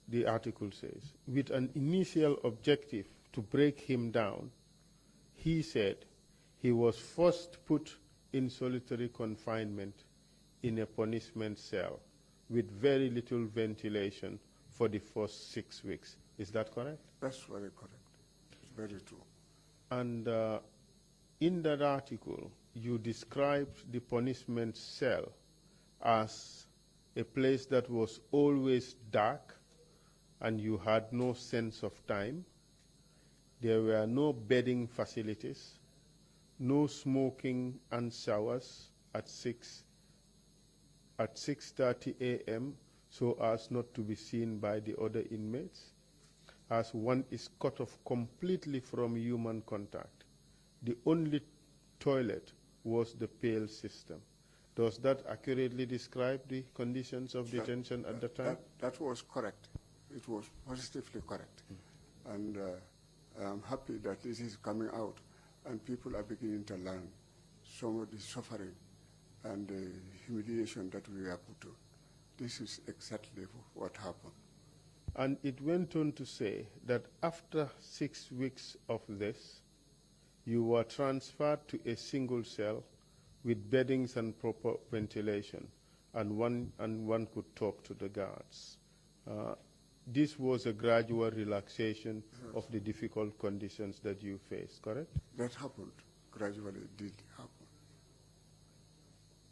the article says, with an initial objective to break him down, he said he was first put in solitary confinement in a punishment cell with very little ventilation for the first 6 weeks. Is that correct? That's very correct. It's very true. And in that article, you described the punishment cell as a place that was always dark and you had no sense of time. There were no bedding facilities, no smoking and showers at 6:30 a.m. so as not to be seen by the other inmates, as one is cut off completely from human contact. The only toilet was the pail system. Does that accurately describe the conditions of detention at the time? That was correct. It was positively correct. And I'm happy that this is coming out and people are beginning to learn some of the suffering and the humiliation that we are put to. This is exactly what happened. And it went on to say that after 6 weeks of this, you were transferred to a single cell with beddings and proper ventilation, and one could talk to the guards. This was a gradual relaxation of the difficult conditions that you faced, correct? That happened. Gradually it did happen.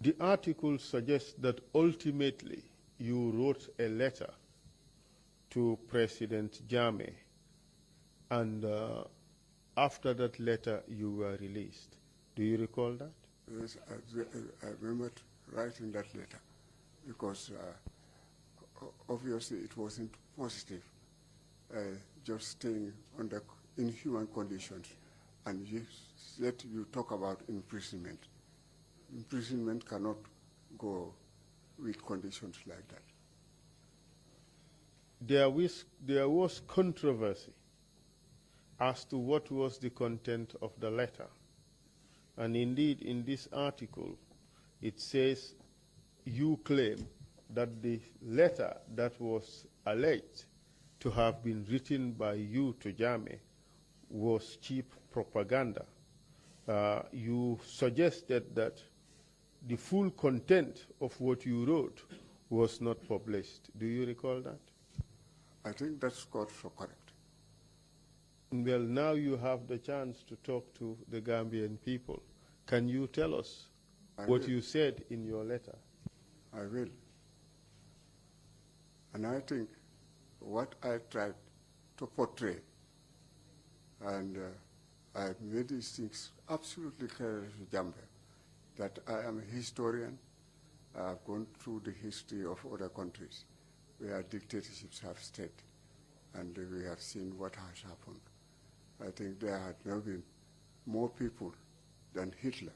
The article suggests that ultimately you wrote a letter to President Jammeh, and after that letter you were released. Do you recall that? Yes, I remember writing that letter because obviously it wasn't positive, just staying under inhuman conditions, and yet you talk about imprisonment. Imprisonment cannot go with conditions like that. There was controversy as to what was the content of the letter. And indeed, in this article, it says you claim that the letter that was alleged to have been written by you to Jammeh was cheap propaganda. You suggested that the full content of what you wrote was not published. Do you recall that? I think that's got so correct. Well, now you have the chance to talk to the Gambian people. Can you tell us what you said in your letter? I will. And I think what I tried to portray. And I made these things absolutely clear to Jammeh, that I am a historian. I have gone through the history of other countries where dictatorships have stayed, and we have seen what has happened. I think there had never been more people than Hitler,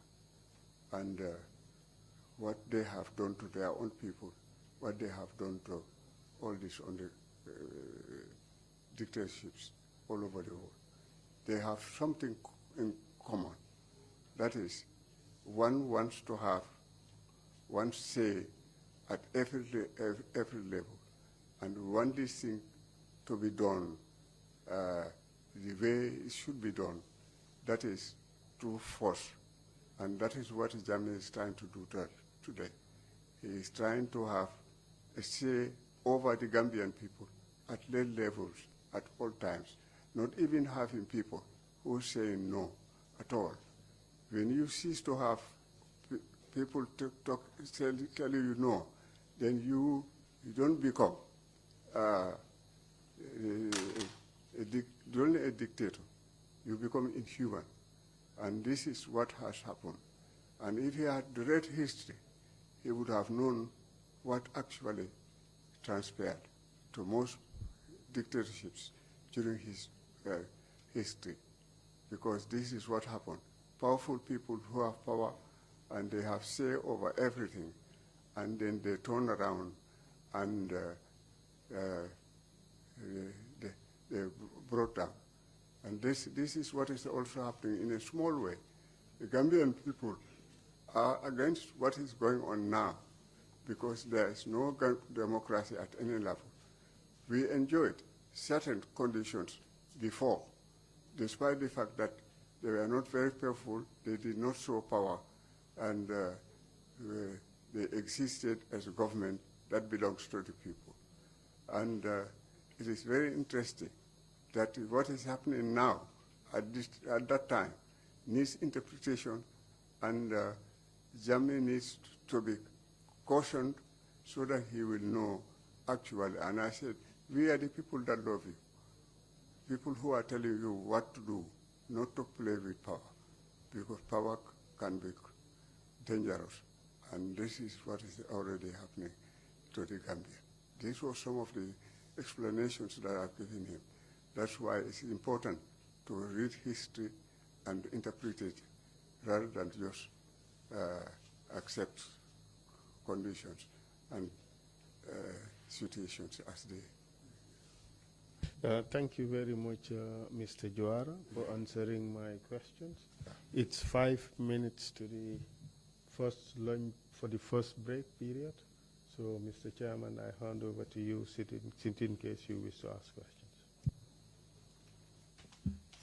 and what they have done to their own people, what they have done to all these other dictatorships all over the world. They have something in common. That is, one wants to have one say at every level, and want this thing to be done the way it should be done. That is through force, and that is what Jammeh is trying to do today. He is trying to have a say over the Gambian people at all levels, at all times, not even having people who say no at all. When you cease to have people tell you no, then you don't become only a dictator. You become inhuman. And this is what has happened. And if he had read history, he would have known what actually transpired to most dictatorships during his history, because this is what happened. Powerful people who have power and they have say over everything, and then they turn around and they brought down. And this is what is also happening in a small way. The Gambian people are against what is going on now because there is no democracy at any level. We enjoyed certain conditions before, despite the fact that they were not very powerful, they did not show power, and they existed as a government that belongs to the people. And it is very interesting that what is happening now at that time needs interpretation, and Jammeh needs to be cautioned so that he will know actually. And I said, we are the people that love you, people who are telling you what to do, not to play with power, because power can be dangerous. And this is what is already happening to the Gambia. These were some of the explanations that I've given him. That's why it's important to read history and interpret it rather than just accept conditions and situations as they. Thank you very much, Mr. Juwara, for answering my questions. It's 5 minutes to the first lunch for the first break period. So, Mr. Chairman, I hand over to you, sit in case you wish to ask questions.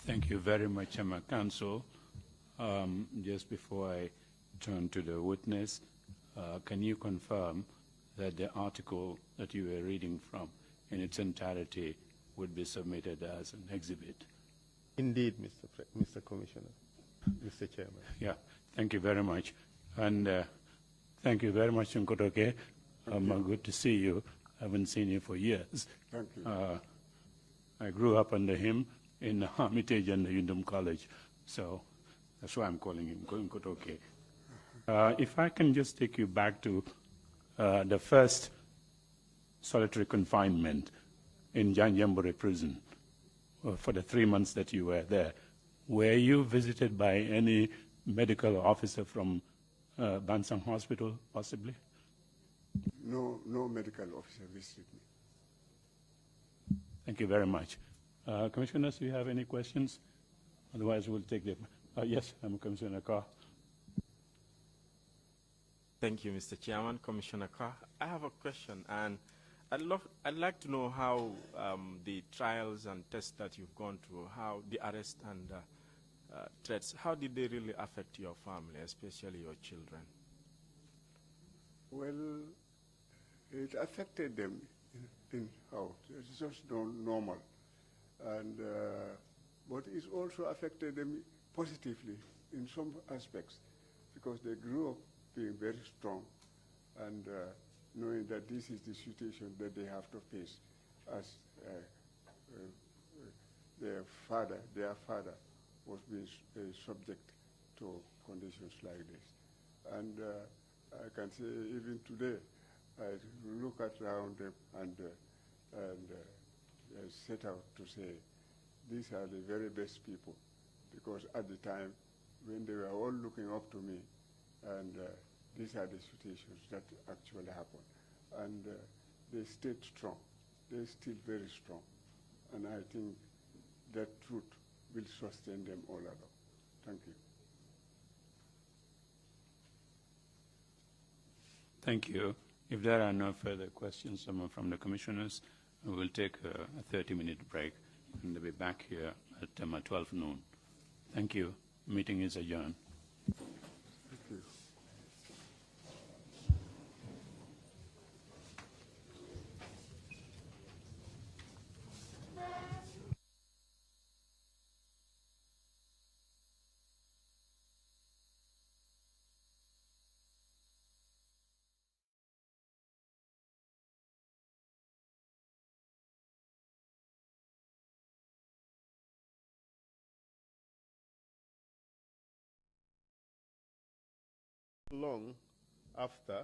Thank you very much, Counsel. Just before I turn to the witness, can you confirm that the article that you were reading from in its entirety would be submitted as an exhibit? Indeed, Mr. Commissioner, Mr. Chairman. Yeah, thank you very much. And thank you very much, Nkotoke. Good to see you. I haven't seen you for years. Thank you. I grew up under him in Hermitage and the Yundum College, so that's why I'm calling him Nkotoke. If I can just take you back to the first solitary confinement in Janjambore prison for the 3 months that you were there. Were you visited by any medical officer from Bansang Hospital, possibly? No medical officer visited me. Thank you very much. Commissioners, do you have any questions? Otherwise, we'll take them. Yes, I'm Commissioner Carr. Thank you, Mr. Chairman. Commissioner Carr, I have a question, and I'd like to know how the trials and tests that you've gone through, how the arrest and threats, how did they really affect your family, especially your children? Well, it affected them in how? It's just normal. And, but it also affected them positively in some aspects, because they grew up being very strong and knowing that this is the situation that they have to face. as their father was being subject to conditions like this. And I can say even today, I look around them and set out to say, these are the very best people, because at the time when they were all looking up to me, and these are the situations that actually happened. And they stayed strong. They're still very strong. And I think that truth will sustain them all along. Thank you. Thank you. If there are no further questions from the commissioners, we will take a 30-minute break and we'll be back here at 12 noon. Thank you. Meeting is adjourned. Thank you. Long after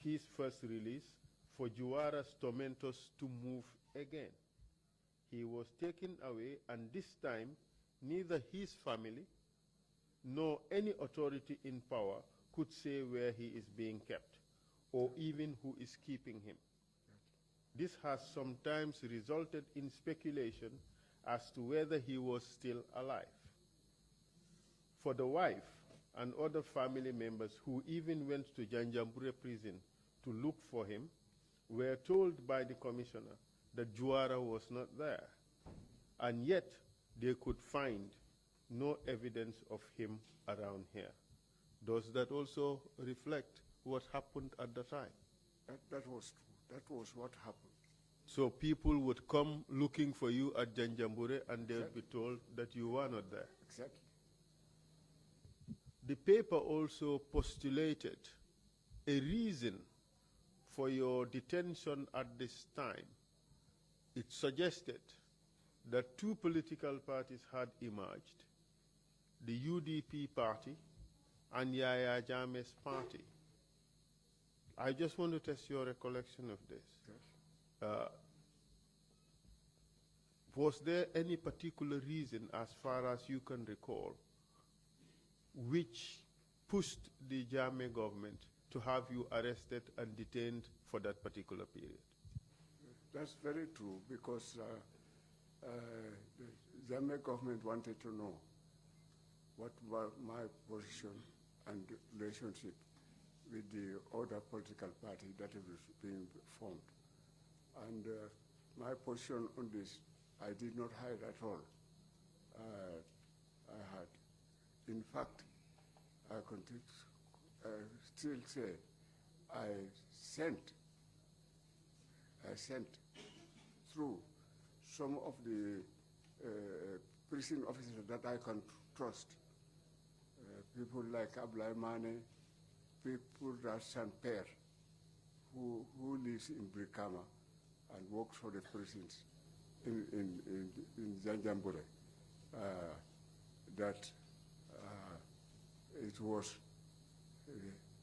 his first release, for Juwara's tormentors to move again. He was taken away, and this time neither his family nor any authority in power could say where he is being kept or even who is keeping him. This has sometimes resulted in speculation as to whether he was still alive. For the wife and other family members who even went to Janjanbureh prison to look for him were told by the commissioner that Juwara was not there, and yet they could find no evidence of him around here. Does that also reflect what happened at the time? That was true. That was what happened. So people would come looking for you at Janjanbureh and they would be told that you were not there. Exactly. The paper also postulated a reason for your detention at this time. It suggested that two political parties had emerged, the UDP party and Yahya Jammeh's party. I just want to test your recollection of this. Yes. Was there any particular reason, as far as you can recall, which pushed the Jammeh government to have you arrested and detained for that particular period? That's very true, because the Jammeh government wanted to know what was my position and relationship with the other political party that was being formed. And my position on this, I did not hide at all. I had. In fact, I can still say I sent through some of the prison officers that I can trust, people like Ablai Mane, people like Sanper, who lives in Brikama and works for the prisons in Janjanbureh, that it was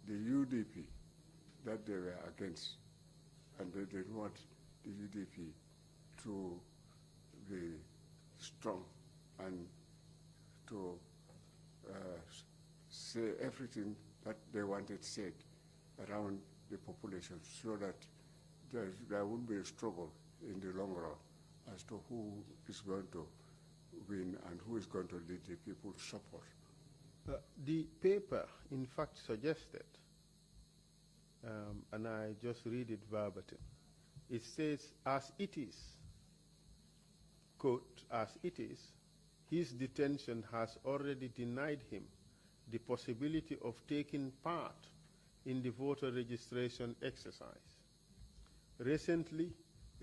the UDP that they were against, and they didn't want the UDP to be strong and to say everything that they wanted said around the population, so that there would be a struggle in the long run as to who is going to win and who is going to lead the people's support. The paper, in fact, suggested, and I just read it verbatim, it says, as it is, quote, as it is, his detention has already denied him the possibility of taking part in the voter registration exercise. Recently,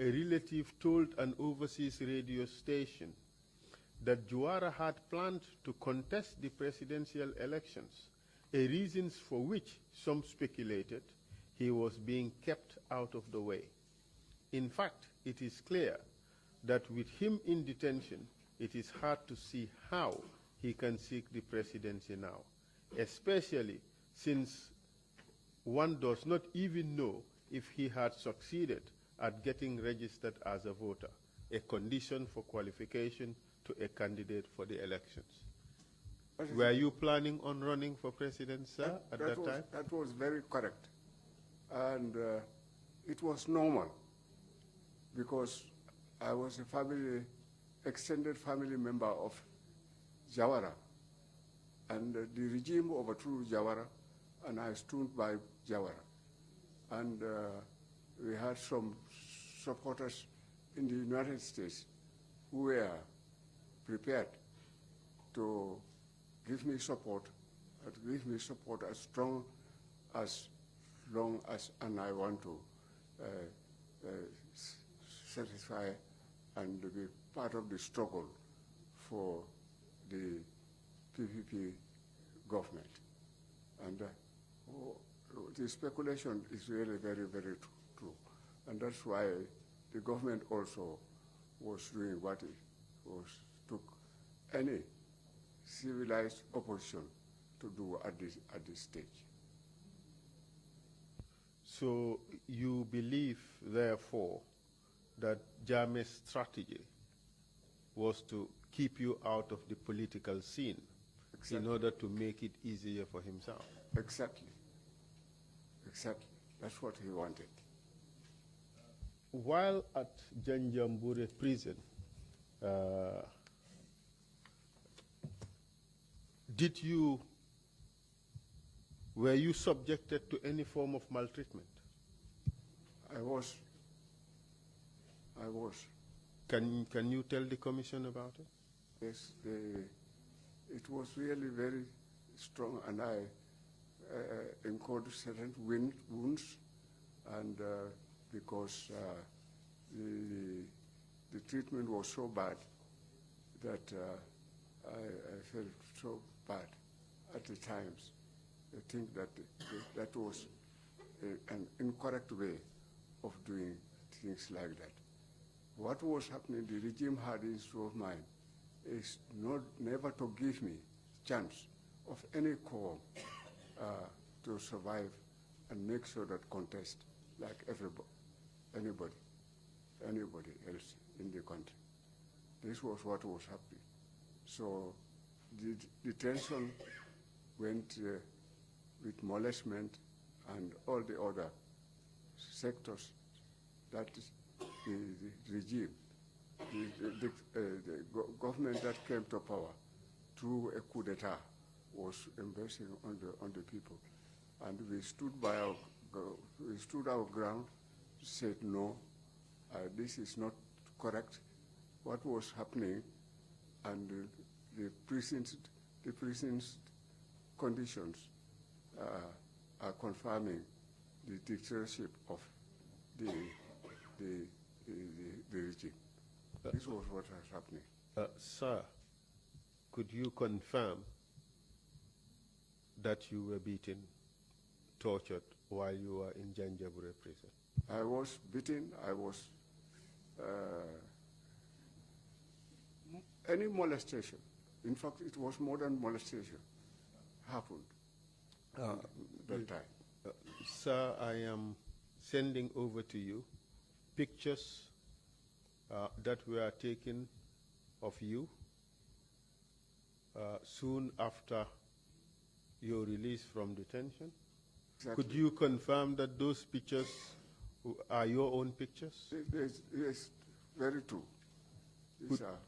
a relative told an overseas radio station that Juwara had planned to contest the presidential elections, a reason for which some speculated he was being kept out of the way. In fact, it is clear that with him in detention, it is hard to see how he can seek the presidency now, especially since one does not even know if he had succeeded at getting registered as a voter, a condition for qualification to a candidate for the elections. Were you planning on running for president, sir, at that time? That was very correct. And it was normal because I was a extended family member of Juwara. And the regime overthrew Juwara, and I stood by Juwara. And we had some supporters in the United States who were prepared to give me support as strong as long as, and I want to satisfy and be part of the struggle for the PPP government. And the speculation is really very, very true. And that's why the government also was doing what it was, took any civilized opposition to do at this stage. So you believe, therefore, that Jammeh's strategy was to keep you out of the political scene in order to make it easier for himself? Exactly. Exactly. That's what he wanted. While at Janjambure prison, were you subjected to any form of maltreatment? I was. Can you tell the commission about it? Yes, it was really very strong, and I incurred certain wounds, and because the treatment was so bad that I felt so bad at the times. I think that that was an incorrect way of doing things like that. What was happening, the regime had in store of mind is never to give me chance of any quorum to survive and make sure that contest like anybody else in the country. This was what was happening. So the detention went with molestment and all the other sectors that is the regime, the government that came to power through a coup d'etat was embracing on the people, and we stood our ground, said no, this is not correct. What was happening, and the prison's conditions are confirming the dictatorship of the regime. This was what was happening. Sir, could you confirm that you were beaten, tortured while you were in Janjambure prison? I was beaten. I was any molestation. In fact, it was more than molestation happened that time. Sir, I am sending over to you pictures that were taken of you soon after your release from detention. Exactly. Could you confirm that those pictures are your own pictures? Yes, very true.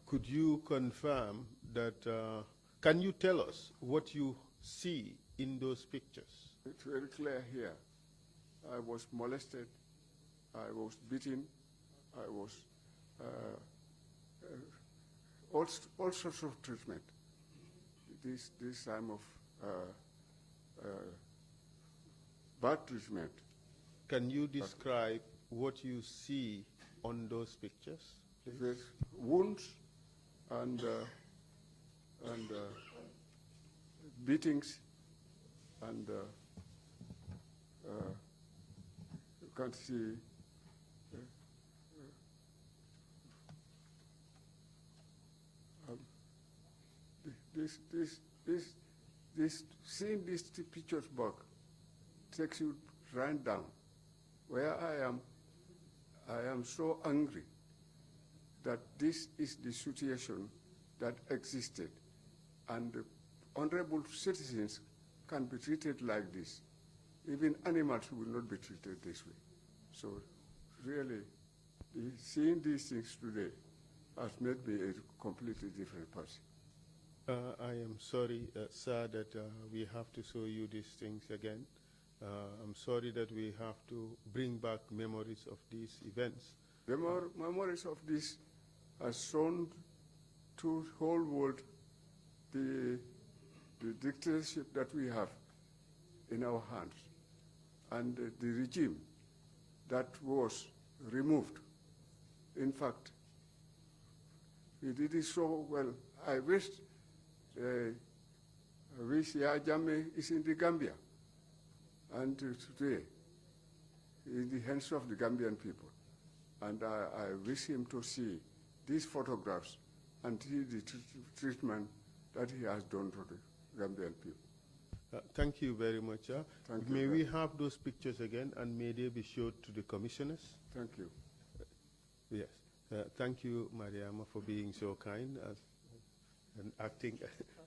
Could you confirm that, can you tell us what you see in those pictures? It's very clear here. I was molested, I was beaten, I was all sorts of treatment. This time of bad treatment. Can you describe what you see on those pictures? There's wounds and beatings, and you can see seeing these pictures back takes you right down. Where I am so angry that this is the situation that existed, and the honorable citizens can be treated like this. Even animals will not be treated this way. So really, seeing these things today has made me a completely different person. I am sorry, sir, that we have to show you these things again. I'm sorry that we have to bring back memories of these events. The memories of this has shown to the whole world the dictatorship that we have in our hands, and the regime that was removed. In fact, he did it so well. I wish Jammeh is in the Gambia, and today in the hands of the Gambian people. And I wish him to see these photographs and see the treatment that he has done to the Gambian people. Thank you very much, sir. Thank you. May we have those pictures again, and may they be showed to the commissioners? Thank you. Yes. Thank you, Mariama, for being so kind and acting,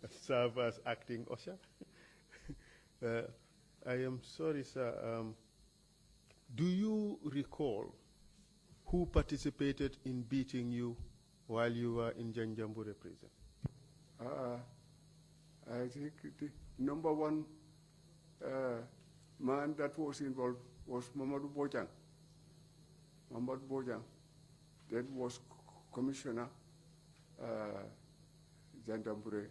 serve as acting usher. I am sorry, sir. Do you recall who participated in beating you while you were in Janjambure prison? I think the number one man that was involved was Mamadou Bojang. Mamadou Bojang, that was Commissioner Janjambure,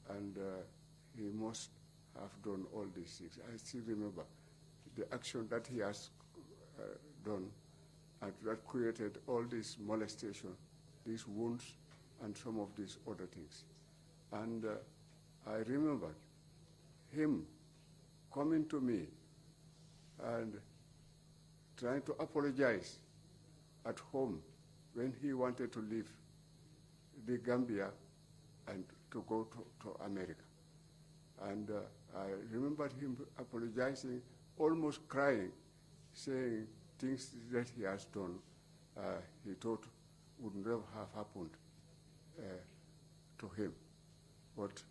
and he must have done all these things. I still remember the action that he has done, and that created all this molestation, these wounds, and some of these other things. And I remember him coming to me and trying to apologize at home when he wanted to leave the Gambia and to go to America. And I remembered him apologizing, almost crying, saying things that he has done he thought would never have happened to him. But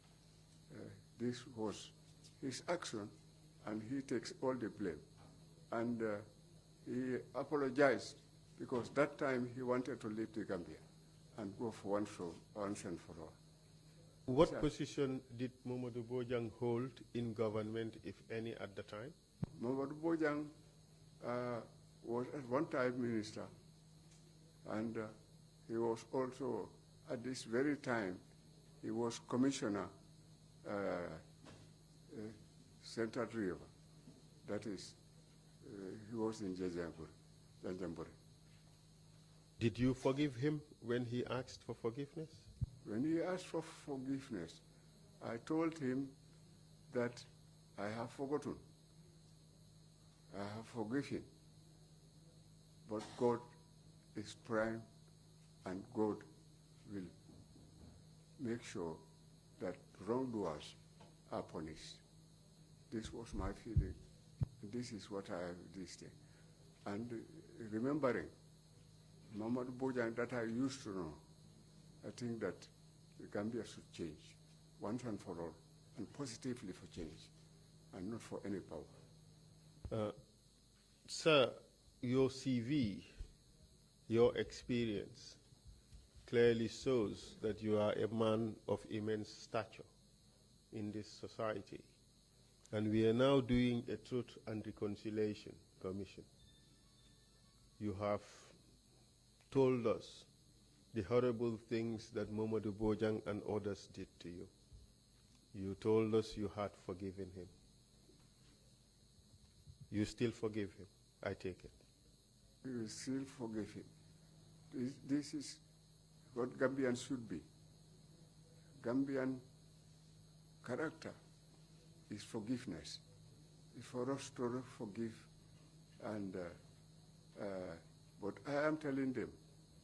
this was his action, and he takes all the blame. And he apologized because that time he wanted to leave the Gambia and go for once and for all. What position did Mamadou Bojang hold in government, if any, at the time? Mamadou Bojang was at one time minister, and he was also, at this very time, he was commissioner, Central River. That is, he was in Janjambure. Did you forgive him when he asked for forgiveness? When he asked for forgiveness, I told him that I have forgotten. I have forgiven. But God is prime, and God will make sure that wrongdoers are punished. This was my feeling. This is what I have this day. And remembering Mamadou Bojang that I used to know, I think that the Gambia should change once and for all, and positively for change, and not for any power. Sir, your CV, your experience clearly shows that you are a man of immense stature in this society. And we are now doing a Truth and Reconciliation Commission. You have told us the horrible things that Mamadou Bojang and others did to you. You told us you had forgiven him. You still forgive him, I take it. We will still forgive him. This is what Gambians should be. Gambian character is forgiveness. It's for us to forgive, and but I am telling them,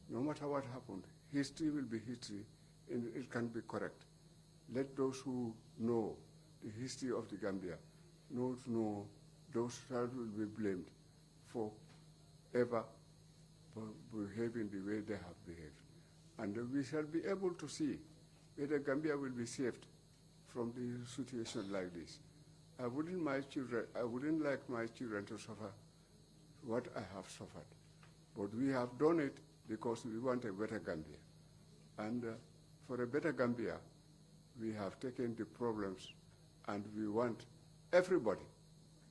no matter what happened, history will be history, it can be correct. Let those who know the history of the Gambia know those that will be blamed for ever behaving the way they have behaved. And we shall be able to see whether Gambia will be saved from the situation like this. I wouldn't like my children to suffer what I have suffered. But we have done it because we want a better Gambia. And for a better Gambia, we have taken the problems and we want everybody,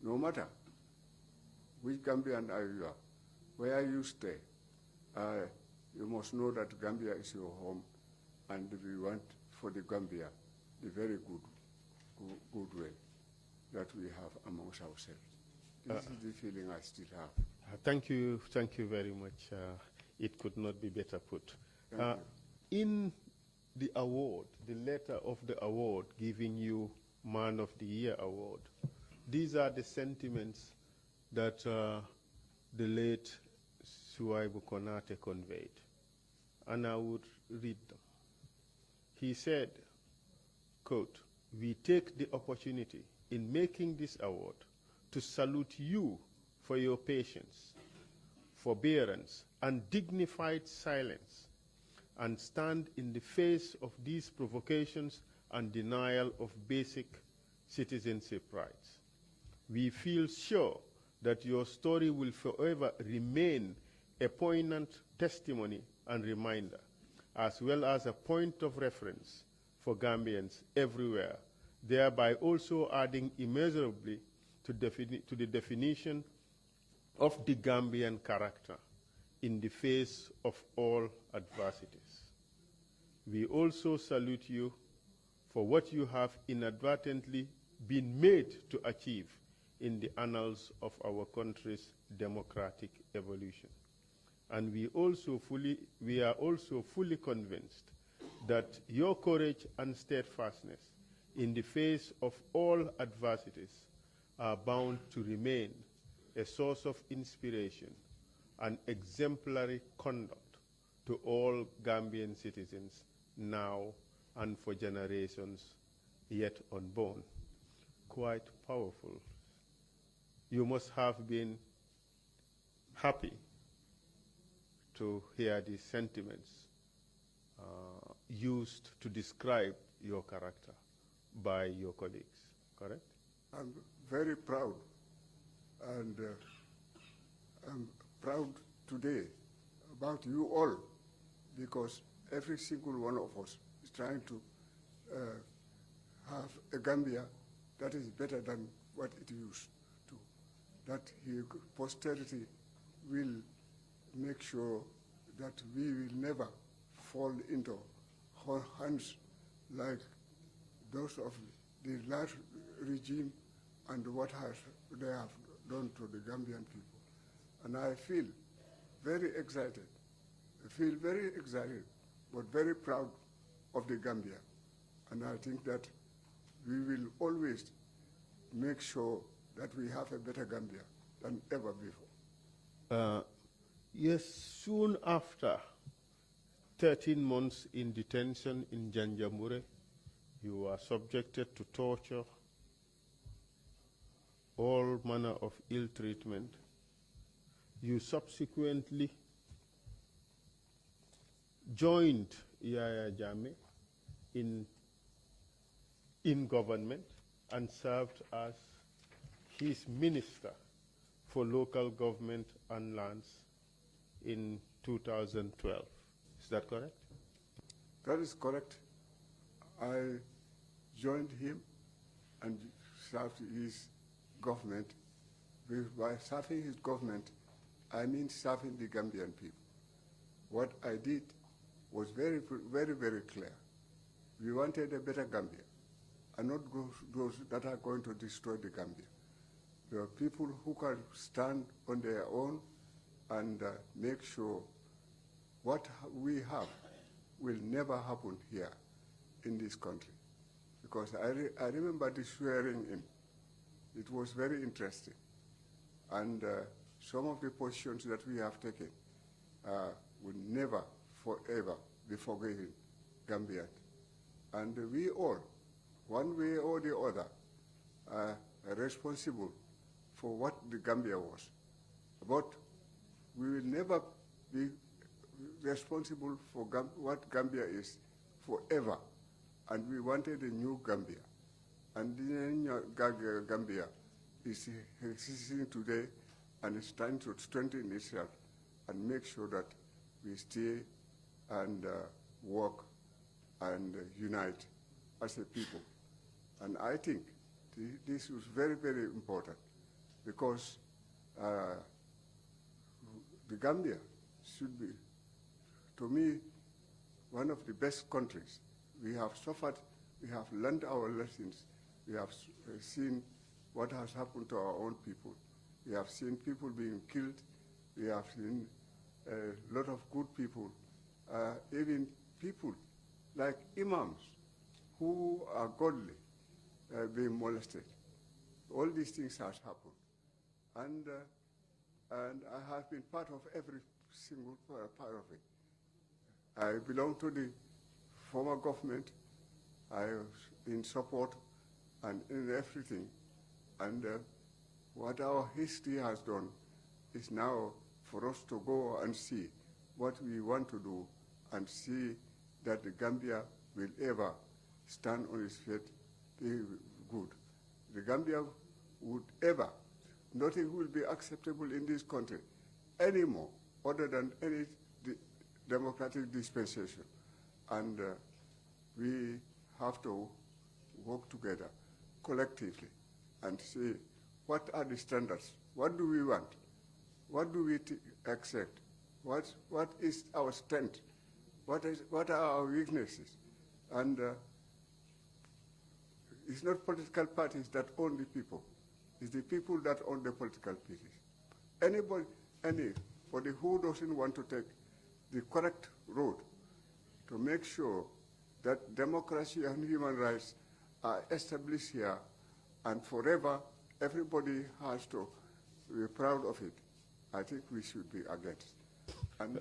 no matter which Gambian you are, where you stay, you must know that Gambia is your home, and we want for the Gambia the very good way that we have amongst ourselves. This is the feeling I still have. Thank you very much. It could not be better put. In the award, the letter of the award giving you Man of the Year award, these are the sentiments that the late Suwaibu Konate conveyed, and I would read them. He said, quote, "We take the opportunity in making this award to salute you for your patience, forbearance, and dignified silence, and stand in the face of these provocations and denial of basic citizenship rights. We feel sure that your story will forever remain a poignant testimony and reminder, as well as a point of reference for Gambians everywhere, thereby also adding immeasurably to the definition of the Gambian character in the face of all adversities. We also salute you for what you have inadvertently been made to achieve in the annals of our country's democratic evolution. And we are also fully convinced that your courage and steadfastness in the face of all adversities are bound to remain a source of inspiration and exemplary conduct to all Gambian citizens now and for generations yet unborn." Quite powerful. You must have been happy to hear these sentiments used to describe your character by your colleagues, correct? I'm very proud, and I'm proud today about you all, because every single one of us is trying to have a Gambia that is better than what it used to, that posterity will make sure that we will never fall into hands like those of the last regime and what they have done to the Gambian people. And I feel very excited. I feel very excited, but very proud of the Gambia. And I think that we will always make sure that we have a better Gambia than ever before. Yes, soon after 13 months in detention in Janjanbureh, you were subjected to torture, all manner of ill treatment. You subsequently joined Yaya Jammeh in government and served as his minister for local government and lands in 2012. Is that correct? That is correct. I joined him and served his government. By serving his government, I mean serving the Gambian people. What I did was very, very, very clear. We wanted a better Gambia, and not those that are going to destroy the Gambia. There are people who can stand on their own and make sure what we have will never happen here in this country. Because I remember the swearing in. It was very interesting. And some of the positions that we have taken will never, forever be forgiven Gambian. And we all, one way or the other, are responsible for what the Gambia was. But we will never be responsible for what Gambia is forever. And we wanted a new Gambia. And the new Gambia is existing today, and it's trying to strengthen itself and make sure that we stay and work and unite as a people. And I think this is very, very important, because the Gambia should be, to me, one of the best countries. We have suffered, we have learned our lessons, we have seen what has happened to our own people. We have seen people being killed, we have seen a lot of good people, even people like imams who are godly being molested. All these things have happened. And I have been part of every single part of it. I belong to the former government. I was in support and in everything. And what our history has done is now for us to go and see what we want to do and see that the Gambia will ever stand on its feet good. The Gambia would ever, nothing will be acceptable in this country anymore other than any democratic dispensation. And we have to work together collectively and see what are the standards, what do we want, what do we accept, what is our strength, what are our weaknesses. And it's not political parties that own the people, it's the people that own the political parties. Anybody who doesn't want to take the correct road to make sure that democracy and human rights are established here and forever, everybody has to be proud of it, I think we should be against. And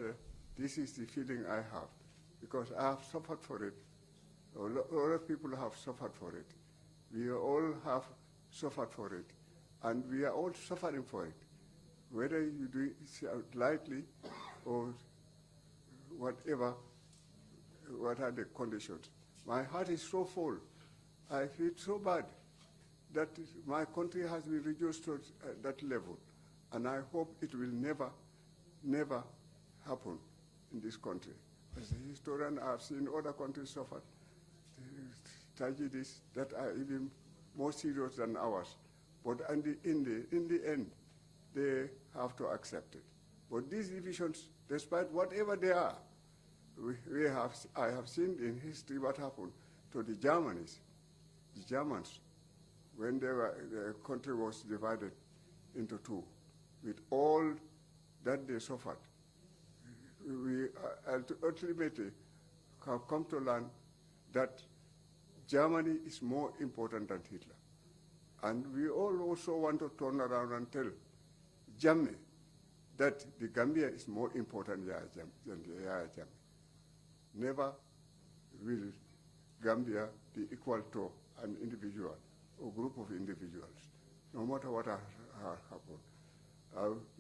this is the feeling I have, because I have suffered for it. A lot of people have suffered for it. We all have suffered for it, and we are all suffering for it. Whether you do it lightly or whatever, what are the conditions. My heart is so full. I feel so bad that my country has been reduced to that level, and I hope it will never, never happen in this country. As a historian, I have seen other countries suffer tragedies that are even more serious than ours. But in the end, they have to accept it. But these divisions, despite whatever they are, I have seen in history what happened to the Germans, when the country was divided into two, with all that they suffered. We ultimately have come to learn that Germany is more important than Hitler. And we all also want to turn around and tell Jammeh that the Gambia is more important than the Jammeh. Never will Gambia be equal to an individual or group of individuals, no matter what has happened.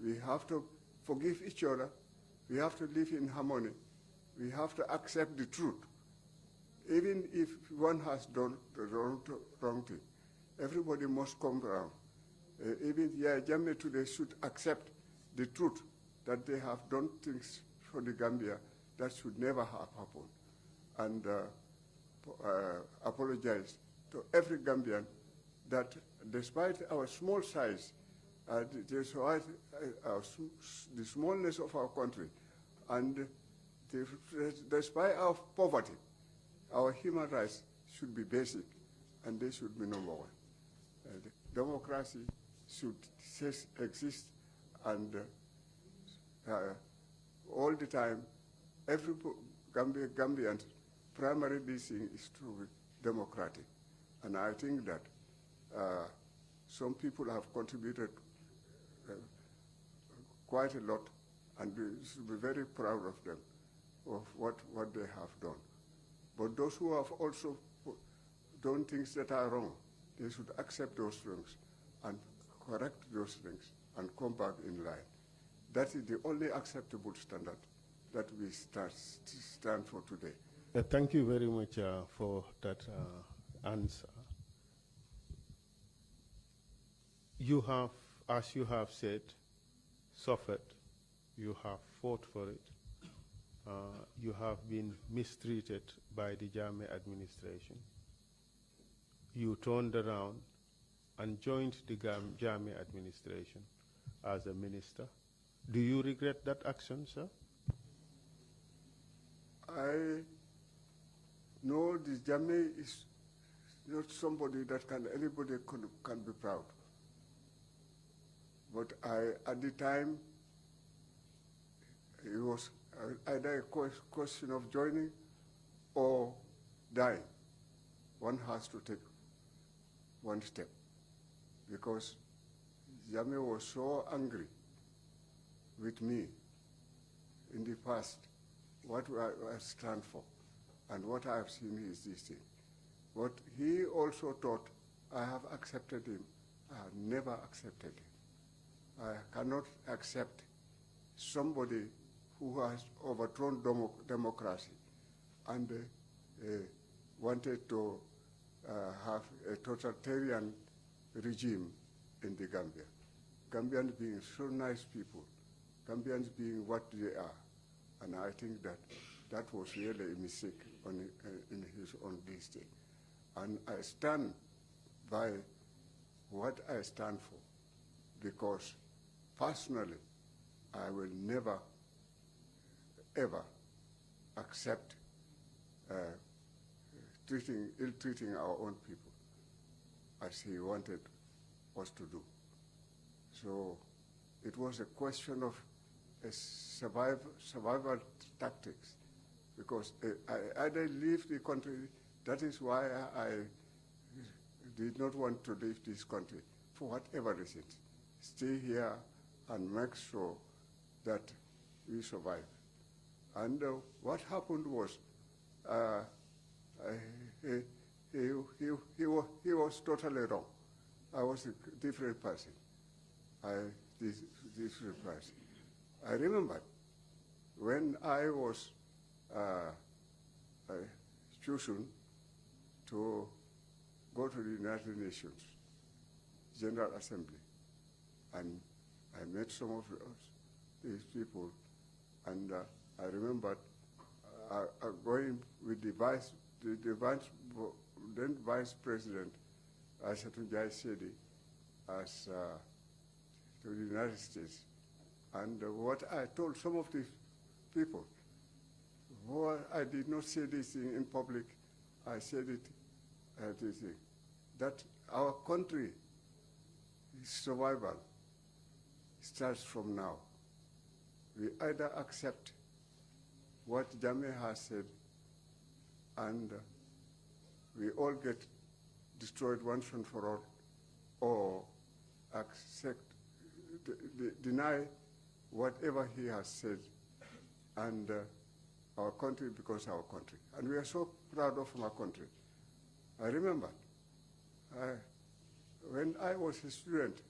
We have to forgive each other. We have to live in harmony. We have to accept the truth. Even if one has done the wrong thing, everybody must come around. Even Jammeh today should accept the truth that they have done things for the Gambia that should never have happened, and apologize to every Gambian that despite our small size, despite the smallness of our country, and despite our poverty, our human rights should be basic, and they should be number one. Democracy should exist, and all the time, every Gambian primary thing is to be democratic. And I think that some people have contributed quite a lot, and we should be very proud of them, of what they have done. But those who have also done things that are wrong, they should accept those things and correct those things and come back in line. That is the only acceptable standard that we stand for today. Thank you very much for that answer. You have, as you have said, suffered. You have fought for it. You have been mistreated by the Jammeh administration. You turned around and joined the Jammeh administration as a minister. Do you regret that action, sir? I know the Jammeh is not somebody that anybody can be proud. But at the time, it was either a question of joining or dying. One has to take one step, because Jammeh was so angry with me in the past, what I stand for, and what I have seen is this thing. But he also thought I have accepted him. I have never accepted him. I cannot accept somebody who has overthrown democracy and wanted to have a totalitarian regime in the Gambia. Gambians being so nice people, Gambians being what they are. And I think that was really a mistake in his own this day. And I stand by what I stand for, because personally, I will never, ever accept ill-treating our own people as he wanted us to do. So it was a question of survival tactics, because I either leave the country. That is why I did not want to leave this country, for whatever reason. Stay here and make sure that we survive. And what happened was, he was totally wrong. I was a different person. Different person. I remember when I was chosen to go to the United Nations General Assembly, and I met some of these people, and I remember going with the then Vice President Asatujai Sedi as to the United States. And what I told some of these people, I did not say this thing in public, I said it this thing, that our country survival starts from now. We either accept what Jammeh has said and we all get destroyed once and for all, or accept, deny whatever he has said, and our country becomes our country. And we are so proud of our country. I remember when I was a student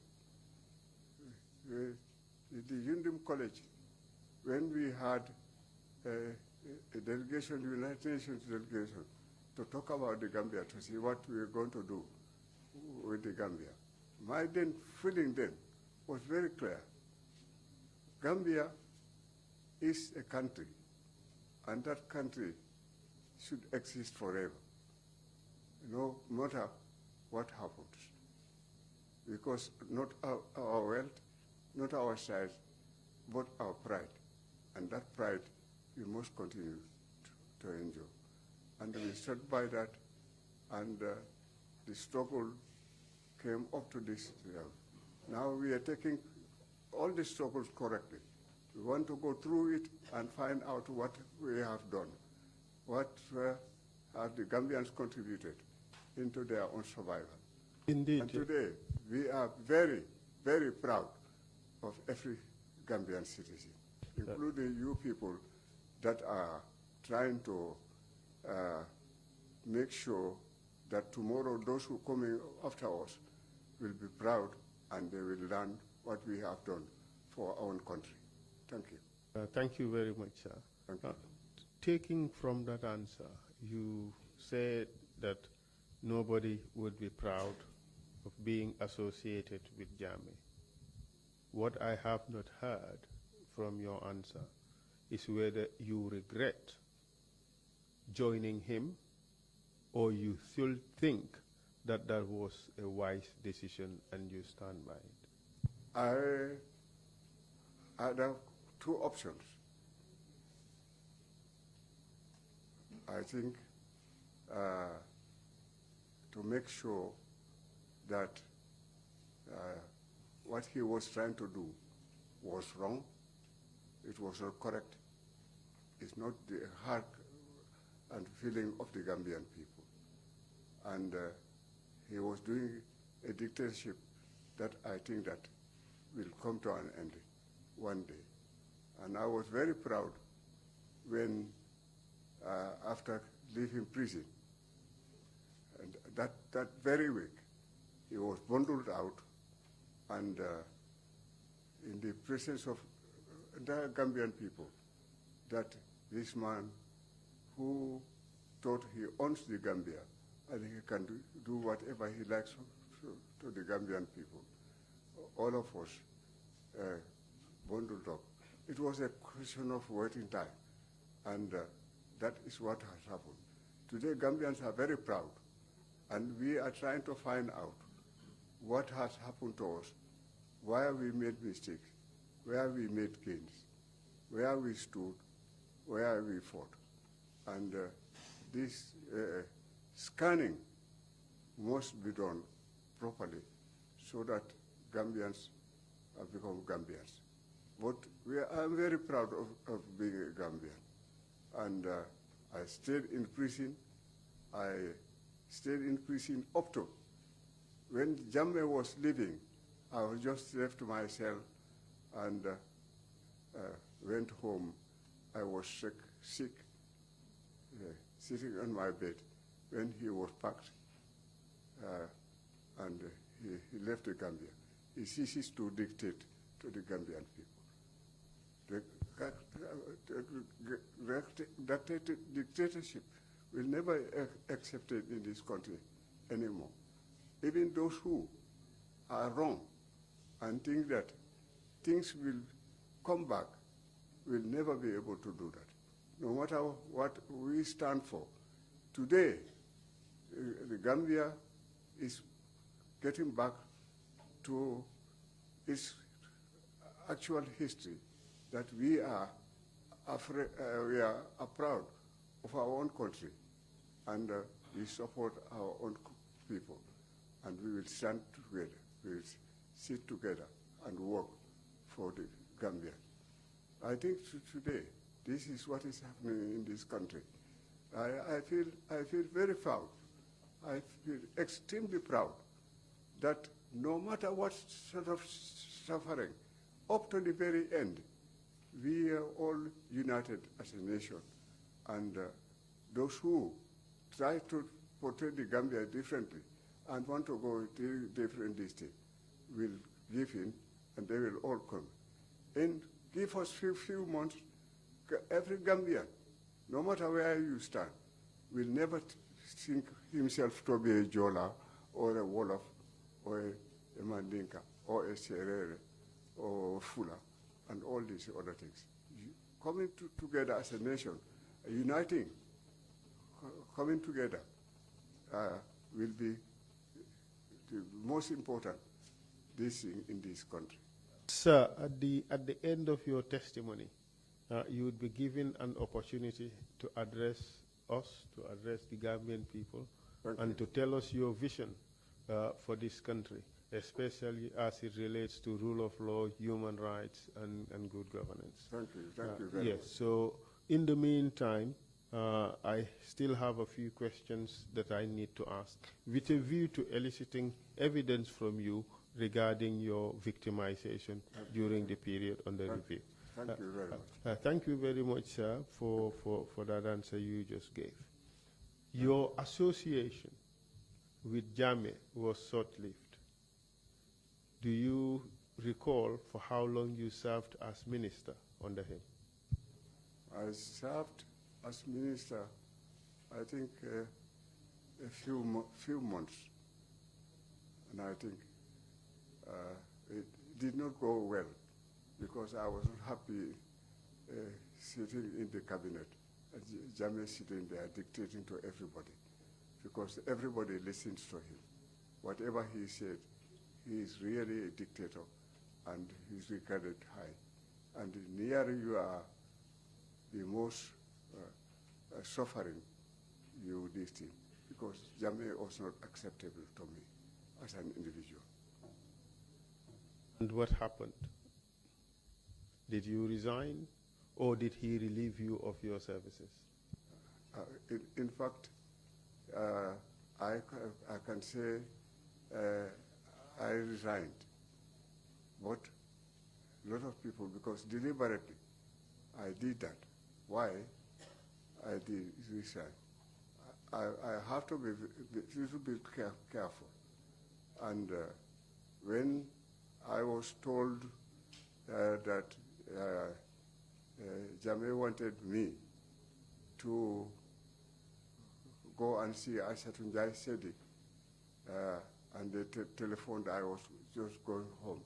at the Yundum College, when we had a delegation, the United Nations delegation, to talk about the Gambia, to see what we are going to do with the Gambia. My feeling then was very clear. Gambia is a country, and that country should exist forever, no matter what happens. Because not our wealth, not our size, but our pride. And that pride we must continue to enjoy. And we stood by that, and the struggle came up to this level. Now we are taking all the struggles correctly. We want to go through it and find out what we have done, what have the Gambians contributed into their own survival. Indeed. And today, we are very, very proud of every Gambian citizen, including you people that are trying to make sure that tomorrow those who coming after us will be proud and they will learn what we have done for our own country. Thank you. Thank you very much, sir. Thank you. Taking from that answer, you said that nobody would be proud of being associated with Jammeh. What I have not heard from your answer is whether you regret joining him or you still think that that was a wise decision and you stand by it. I have two options. I think to make sure that what he was trying to do was wrong, it was not correct, it's not the heart and feeling of the Gambian people. And he was doing a dictatorship that I think that will come to an end one day. And I was very proud when, after leaving prison, and that very week, he was bundled out, and in the presence of the Gambian people, that this man who thought he owns the Gambia and he can do whatever he likes to the Gambian people, all of us bundled up. It was a question of waiting time, and that is what has happened. Today, Gambians are very proud, and we are trying to find out what has happened to us, why we made mistakes, where we made gains, where we stood, where we fought. And this scanning must be done properly so that Gambians have become Gambians. But I'm very proud of being a Gambian. And I stayed in prison. I stayed in prison up to when Jammeh was leaving. I was just left to myself and went home. I was sick, sitting on my bed when he was packed, and he left the Gambia. He ceases to dictate to the Gambian people. The dictatorship will never be accepted in this country anymore. Even those who are wrong and think that things will come back will never be able to do that. No matter what we stand for. Today, the Gambia is getting back to its actual history, that we are proud of our own country, and we support our own people, and we will stand together, we will sit together and work for the Gambia. I think today, this is what is happening in this country. I feel very proud. I feel extremely proud that no matter what sort of suffering, up to the very end, we are all united as a nation. And those who try to portray the Gambia differently and want to go to different districts will give in, and they will all come. And give us few months, every Gambian, no matter where you stand, will never think himself to be a Jola or a Wolof or a Mandinka or a Serere or Fula and all these other things. Coming together as a nation, uniting, coming together will be the most important thing in this country. Sir, at the end of your testimony, you would be given an opportunity to address us, to address the Gambian people, and to tell us your vision for this country, especially as it relates to rule of law, human rights, and good governance. Thank you very much. Yes, so in the meantime, I still have a few questions that I need to ask, with a view to eliciting evidence from you regarding your victimization during the period under review. Thank you very much. Thank you very much, sir, for that answer you just gave. Your association with Jammeh was short-lived. Do you recall for how long you served as minister under him? I served as minister, I think, a few months, and I think it did not go well because I was not happy sitting in the cabinet, Jammeh sitting there dictating to everybody, because everybody listens to him. Whatever he said, he is really a dictator, and he's regarded high. And the nearer you are, the most suffering you listen, because Jammeh was not acceptable to me as an individual. And what happened? Did you resign, or did he relieve you of your services? In fact, I can say I resigned, but a lot of people, because deliberately I did that. Why I did resign? I have to be a little bit careful. And when I was told that Jammeh wanted me to go and see Aishatunjai Sedi, and they telephoned, I was just going home.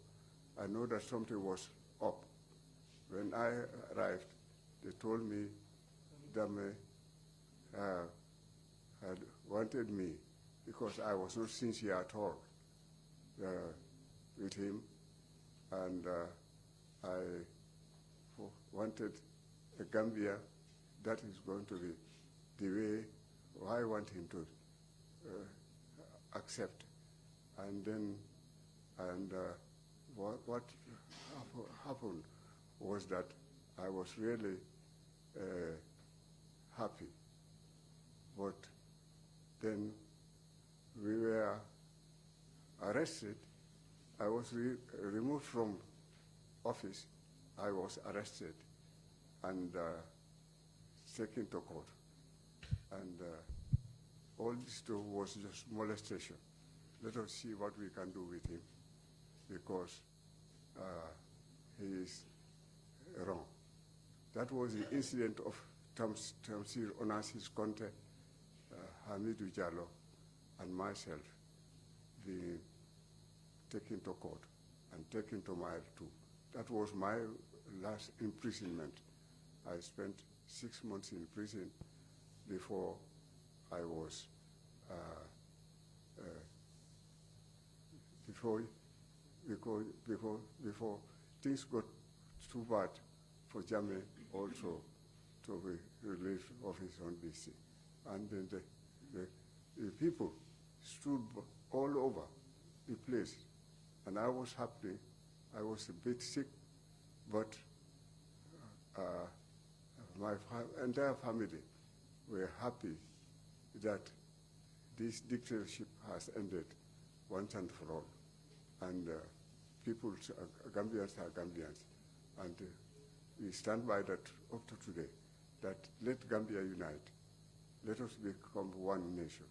I know that something was up. When I arrived, they told me Jammeh had wanted me because I was not sincere at all with him, and I wanted a Gambia that is going to be the way I want him to accept. And then, what happened was that I was really happy. But then we were arrested. I was removed from office. I was arrested and taken to court. And all this was just molestation. Let us see what we can do with him, because he is wrong. That was the incident of Tamsir Onassis Conte, Hamidou Jallo, and myself being taken to court and taken to Mile 2. That was my last imprisonment. I spent 6 months in prison before I was before things got too bad for Jammeh also to be released of his own BC. And then the people stood all over the place, and I was happy. I was a bit sick, but my entire family were happy that this dictatorship has ended once and for all. And people, Gambians are Gambians. And we stand by that up to today, that let Gambia unite. Let us become one nation.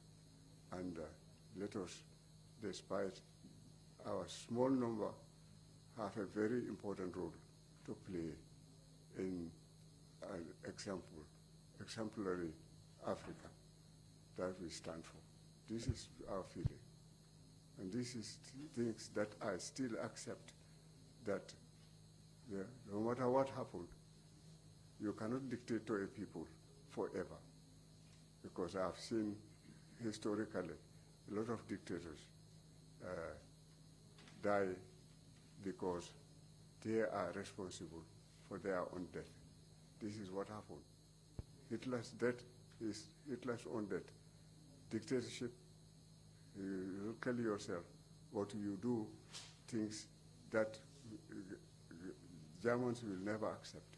And let us, despite our small number, have a very important role to play in an exemplary Africa that we stand for. This is our feeling. And this is things that I still accept, that no matter what happened, you cannot dictate to a people forever. Because I've seen historically a lot of dictators die because they are responsible for their own death. This is what happened. Hitler's death is Hitler's own death. Dictatorship, you kill yourself, but you do things that Germans will never accept.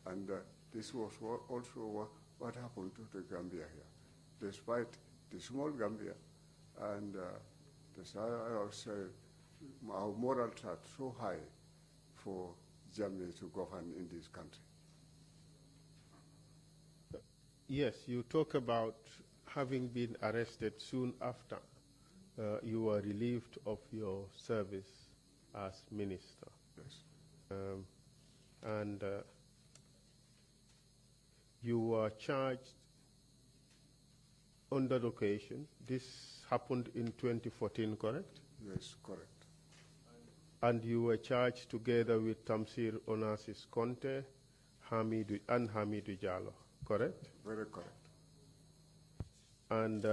And this was also what happened to the Gambia here. Despite the small Gambia and our morals are so high for Jammeh to govern in this country. Yes, you talk about having been arrested soon after you were relieved of your service as minister. Yes. And you were charged on that occasion. This happened in 2014, correct? Yes, correct. And you were charged together with Tamsir Onassis Conte and Hamidou Diallo, correct? Very correct. And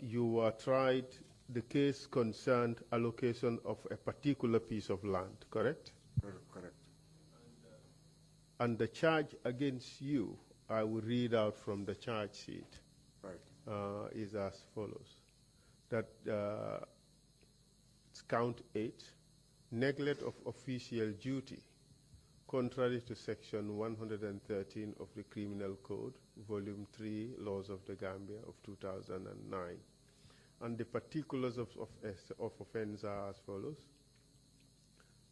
you were tried, the case concerned allocation of a particular piece of land, correct? Very correct. And the charge against you, I will read out from the charge sheet, Right. is as follows. That it's count 8, neglect of official duty, contrary to section 113 of the Criminal Code, volume 3, Laws of the Gambia of 2009. And the particulars of offense are as follows.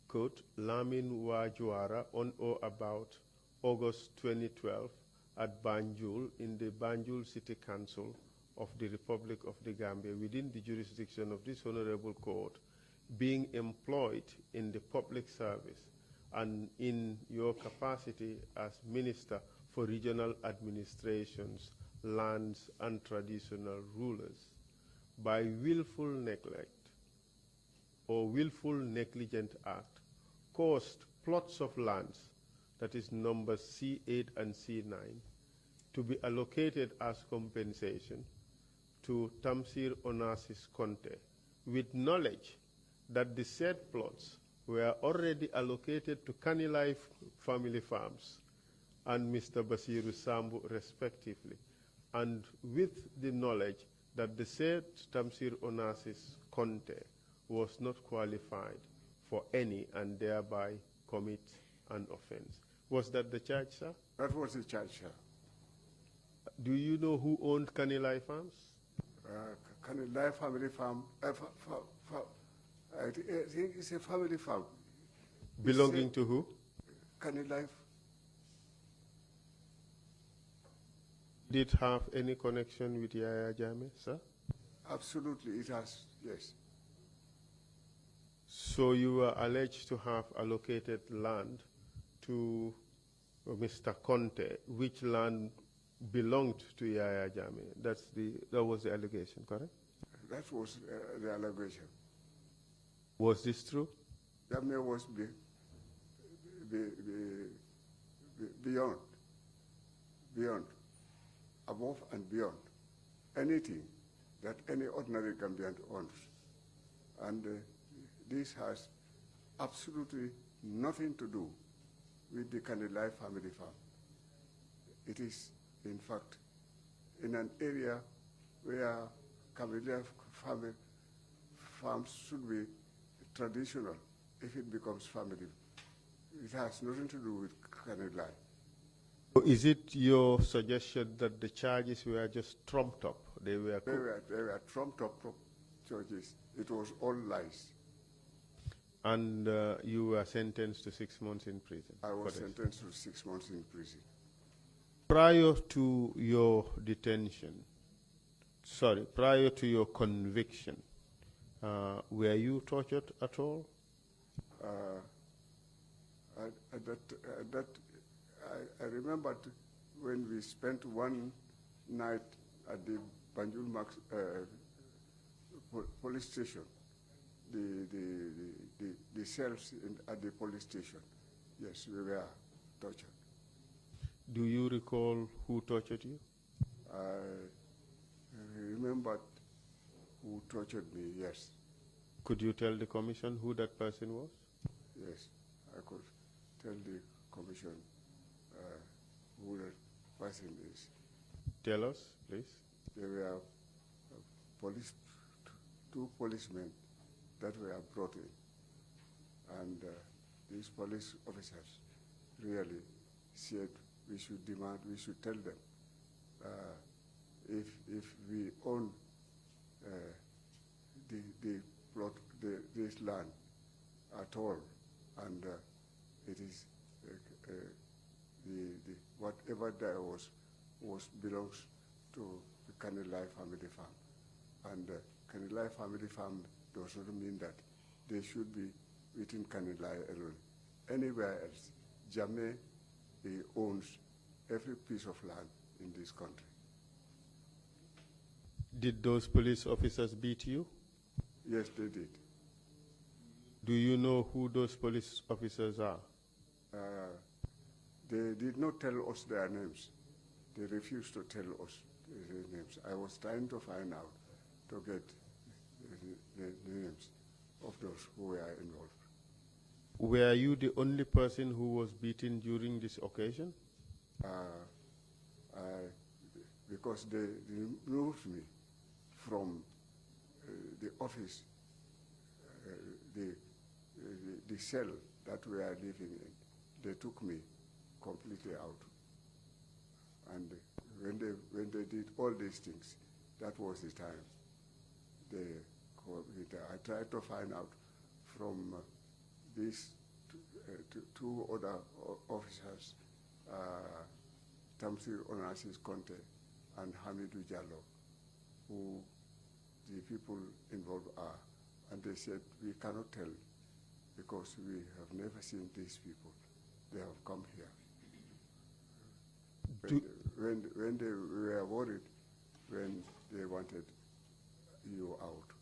Quote, Lamin wa Juwara on or about August 2012 at Banjul in the Banjul City Council of the Republic of the Gambia within the jurisdiction of this Honorable Court, being employed in the public service and in your capacity as Minister for Regional Administrations, Lands and Traditional Rulers, by willful neglect or willful negligent act, caused plots of lands, that is numbers C8 and C9, to be allocated as compensation to Tamsir Onassis Conte, with knowledge that the said plots were already allocated to Kanilai Family Farms and Mr. Basiru Sambu respectively, and with the knowledge that the said Tamsir Onassis Conte was not qualified for any and thereby commit an offense. Was that the charge, sir? That was the charge, sir. Do you know who owned Kanilai Farms? Kanilai Family Farm, I think it's a family farm. Belonging to who? Kanilai. Did it have any connection with Yaya Jammeh, sir? Absolutely, it has, yes. So you were alleged to have allocated land to Mr. Conte, which land belonged to Yaya Jammeh. That was the allegation, correct? That was the allegation. Was this true? Jammeh was beyond, above and beyond anything that any ordinary Gambian owns. And this has absolutely nothing to do with the Kanilai family farm. It is, in fact, in an area where Kanilai family farms should be traditional if it becomes family. It has nothing to do with Kanilai. Is it your suggestion that the charges were just trumped up? They were trumped up charges. It was all lies. And you were sentenced to 6 months in prison? I was sentenced to 6 months in prison. Prior to your detention, prior to your conviction, were you tortured at all? I remembered when we spent one night at the Banjul police station, the cells at the police station. Yes, we were tortured. Do you recall who tortured you? I remembered who tortured me, yes. Could you tell the commission who that person was? Yes, I could tell the commission who that person is. Tell us, please. There were two policemen that were brought in, and these police officers really said we should tell them if we own the plot, this land at all, and it is whatever there was belongs to the Kanilai family farm. And Kanilai family farm does not mean that they should be within Kanilai alone. Anywhere else, Jammeh, he owns every piece of land in this country. Did those police officers beat you? Yes, they did. Do you know who those police officers are? They did not tell us their names. They refused to tell us their names. I was trying to find out to get the names of those who were involved. Were you the only person who was beaten during this occasion? Because they removed me from the office, the cell that we are living in. They took me completely out. And when they did all these things, that was the time. I tried to find out from these two other officers, Tamsi Onassis Conte and Hamidou Diallo, who the people involved are. And they said, we cannot tell because we have never seen these people. They have come here. When they were worried, when they wanted you out.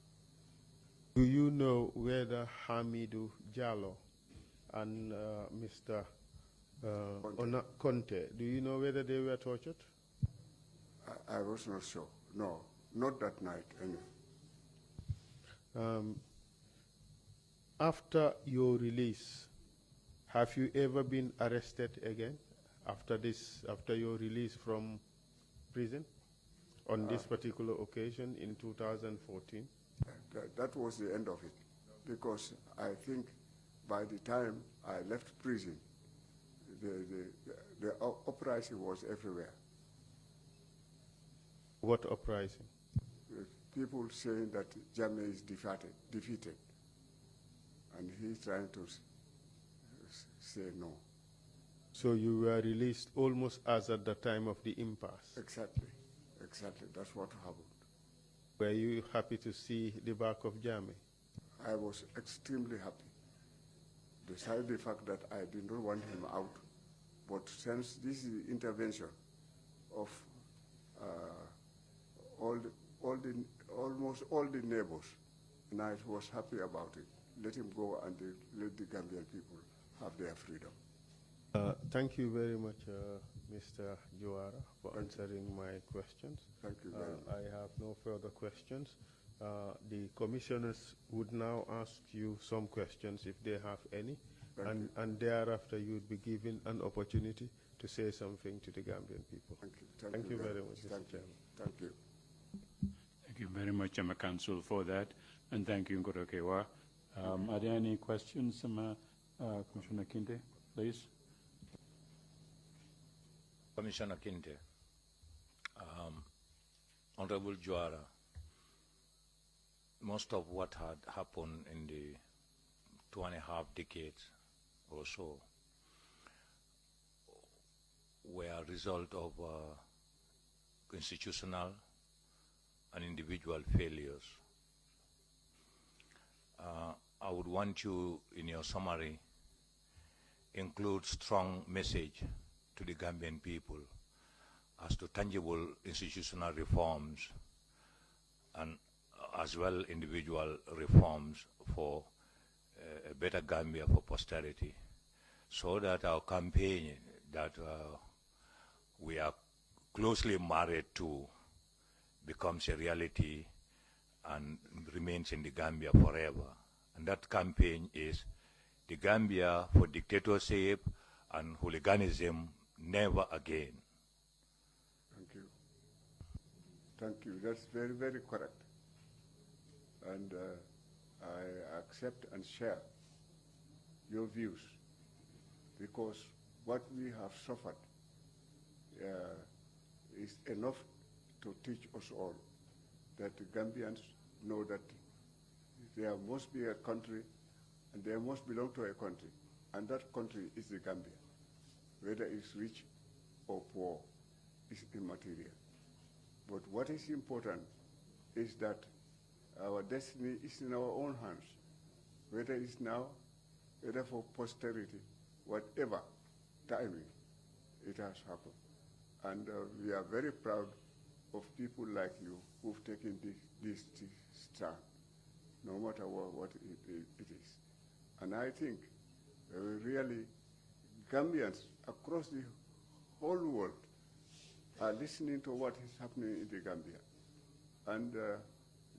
Do you know whether Hamidou Diallo and Mr. Conte, do you know whether they were tortured? I was not sure. No, not that night anyway. After your release, have you ever been arrested again after your release from prison on this particular occasion in 2014? That was the end of it, because I think by the time I left prison, the uprising was everywhere. What uprising? People saying that Jammeh is defeated, and he's trying to say no. So you were released almost as at the time of the impasse? Exactly, that's what happened. Were you happy to see the back of Jammeh? I was extremely happy. Besides the fact that I did not want him out, but since this is the intervention of almost all the neighbors, and I was happy about it. Let him go and let the Gambian people have their freedom. Thank you very much, Mr. Juwara, for answering my questions. Thank you very much. I have no further questions. The commissioners would now ask you some questions if they have any, and thereafter you would be given an opportunity to say something to the Gambian people. Thank you. Thank you very much, Mr. Chairman. Thank you. Thank you very much, Council, for that, and thank you, Ngorokewa. Are there any questions, Commissioner Kinte, please? Commissioner Kinte, Honorable Juwara, most of what had happened in the 2.5 decades or so were a result of institutional and individual failures. I would want you, in your summary, include strong message to the Gambian people as to tangible institutional reforms and as well individual reforms for a better Gambia for posterity, so that our campaign that we are closely married to becomes a reality and remains in the Gambia forever. And that campaign is the Gambia for dictatorship and hooliganism never again. Thank you. Thank you. That's very, very correct. And I accept and share your views, because what we have suffered is enough to teach us all that the Gambians know that there must be a country and they must belong to a country, and that country is the Gambia. Whether it's rich or poor is immaterial. But what is important is that our destiny is in our own hands, whether it's now, whether for posterity, whatever timing it has happened. And we are very proud of people like you who've taken this stand, no matter what it is. And I think really Gambians across the whole world are listening to what is happening in the Gambia. And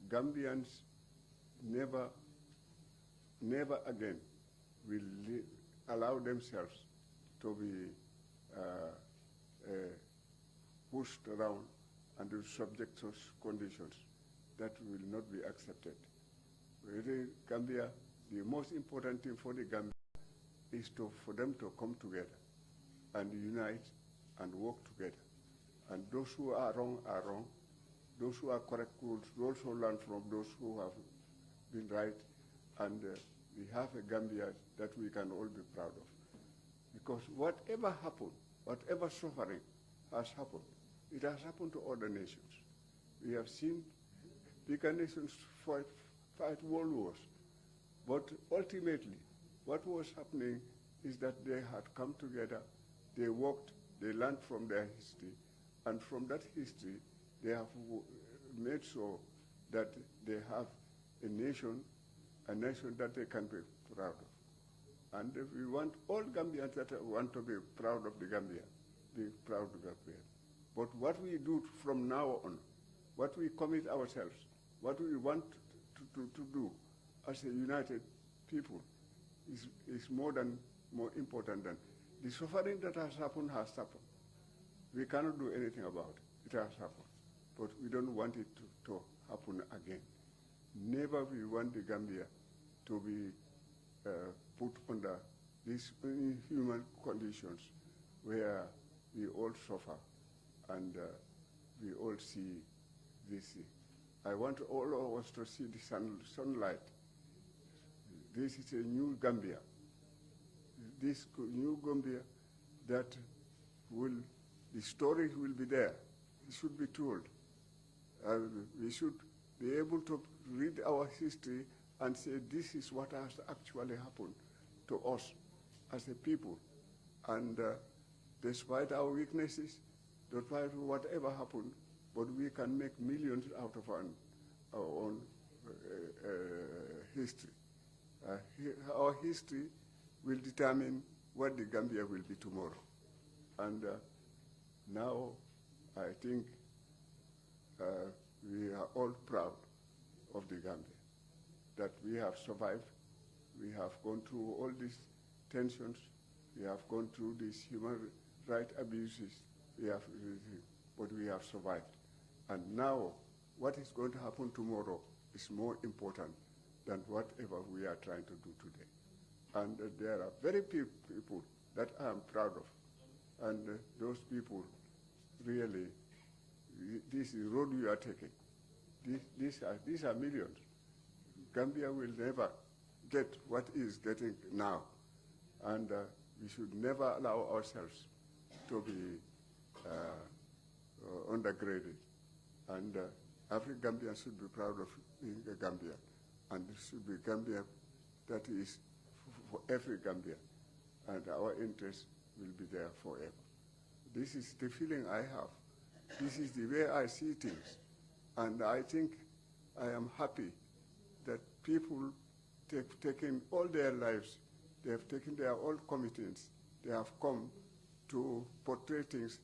Gambians never again will allow themselves to be pushed around and to subject to conditions that will not be accepted. Really, Gambia, the most important thing for the Gambia is for them to come together and unite and work together. And those who are wrong are wrong. Those who are correct will also learn from those who have been right. And we have a Gambia that we can all be proud of. Because whatever happened, whatever suffering has happened, it has happened to other nations. We have seen bigger nations fight world wars. But ultimately, what was happening is that they had come together, they worked, they learned from their history, and from that history, they have made sure that they have a nation that they can be proud of. And we want all Gambians that want to be proud of the Gambia, be proud of Gambia. But what we do from now on, what we commit ourselves, what we want to do as a united people is more important than the suffering that has happened has happened. We cannot do anything about it. It has happened. But we don't want it to happen again. Never we want the Gambia to be put under these inhuman conditions where we all suffer and we all see this. I want all of us to see the sunlight. This is a new Gambia. This new Gambia that the story will be there. It should be told. We should be able to read our history and say this is what has actually happened to us as a people. And despite our weaknesses, despite whatever happened, but we can make millions out of our own history. Our history will determine what the Gambia will be tomorrow. And now I think we are all proud of the Gambia, that we have survived. We have gone through all these tensions. We have gone through these human rights abuses. But we have survived. And now, what is going to happen tomorrow is more important than whatever we are trying to do today. And there are very few people that I am proud of. And those people really, this is the road we are taking. These are millions. Gambia will never get what is getting now. And we should never allow ourselves to be undergraded. And every Gambian should be proud of being a Gambian. And it should be Gambia that is for every Gambian. And our interest will be there forever. This is the feeling I have. This is the way I see things. And I think I am happy that people have taken all their lives, they have taken their old commitments, they have come to portray things,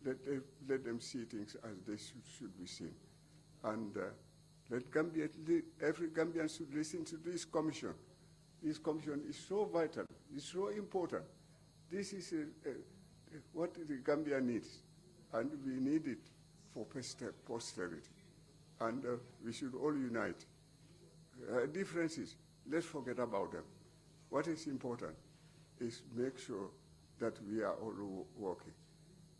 let them see things as they should be seen. And let Gambia, every Gambian should listen to this commission. This commission is so vital, it's so important. This is what the Gambia needs, and we need it for posterity. And we should all unite. Differences, let's forget about them. What is important is make sure that we are all working.